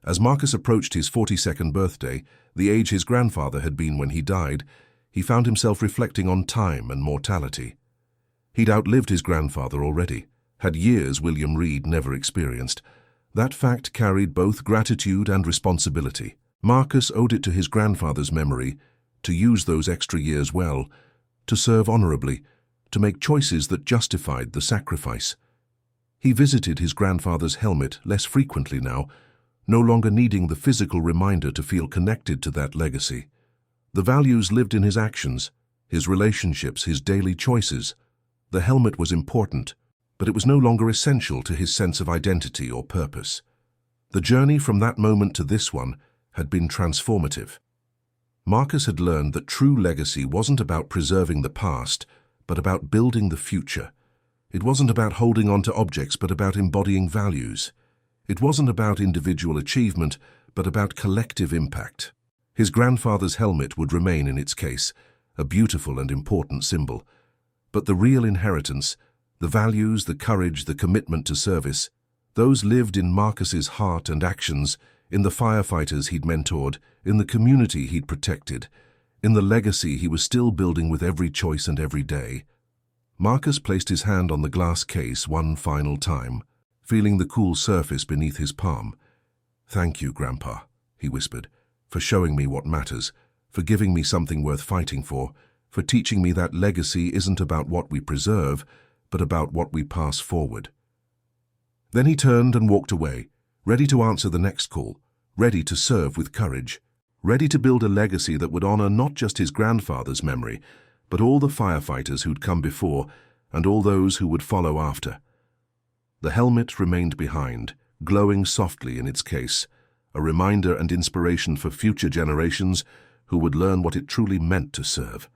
As Marcus approached his 42nd birthday, the age his grandfather had been when he died, he found himself reflecting on time and mortality. He'd outlived his grandfather already, had years William Reed never experienced. That fact carried both gratitude and responsibility. Marcus owed it to his grandfather's memory to use those extra years well, to serve honorably, to make choices that justified the sacrifice. He visited his grandfather's helmet less frequently now, no longer needing the physical reminder to feel connected to that legacy. The values lived in his actions, his relationships, his daily choices. The helmet was important, but it was no longer essential to his sense of identity or purpose. The journey from that moment to this one had been transformative. Marcus had learned that true legacy wasn't about preserving the past, but about building the future. It wasn't about holding on to objects, but about embodying values. It wasn't about individual achievement, but about collective impact. His grandfather's helmet would remain in its case, a beautiful and important symbol. But the real inheritance, the values, the courage, the commitment to service, those lived in Marcus's heart and actions, in the firefighters he'd mentored, in the community he'd protected, in the legacy he was still building with every choice and every day. Marcus placed his hand on the glass case one final time, feeling the cool surface beneath his palm. "Thank you, Grandpa," he whispered, "for showing me what matters, for giving me something worth fighting for teaching me that legacy isn't about what we preserve, but about what we pass forward." Then he turned and walked away, ready to answer the next call, ready to serve with courage, ready to build a legacy that would honor not just his grandfather's memory, but all the firefighters who'd come before and all those who would follow after. The helmet remained behind, glowing softly in its case, a reminder and inspiration for future generations who would learn what it truly meant to serve.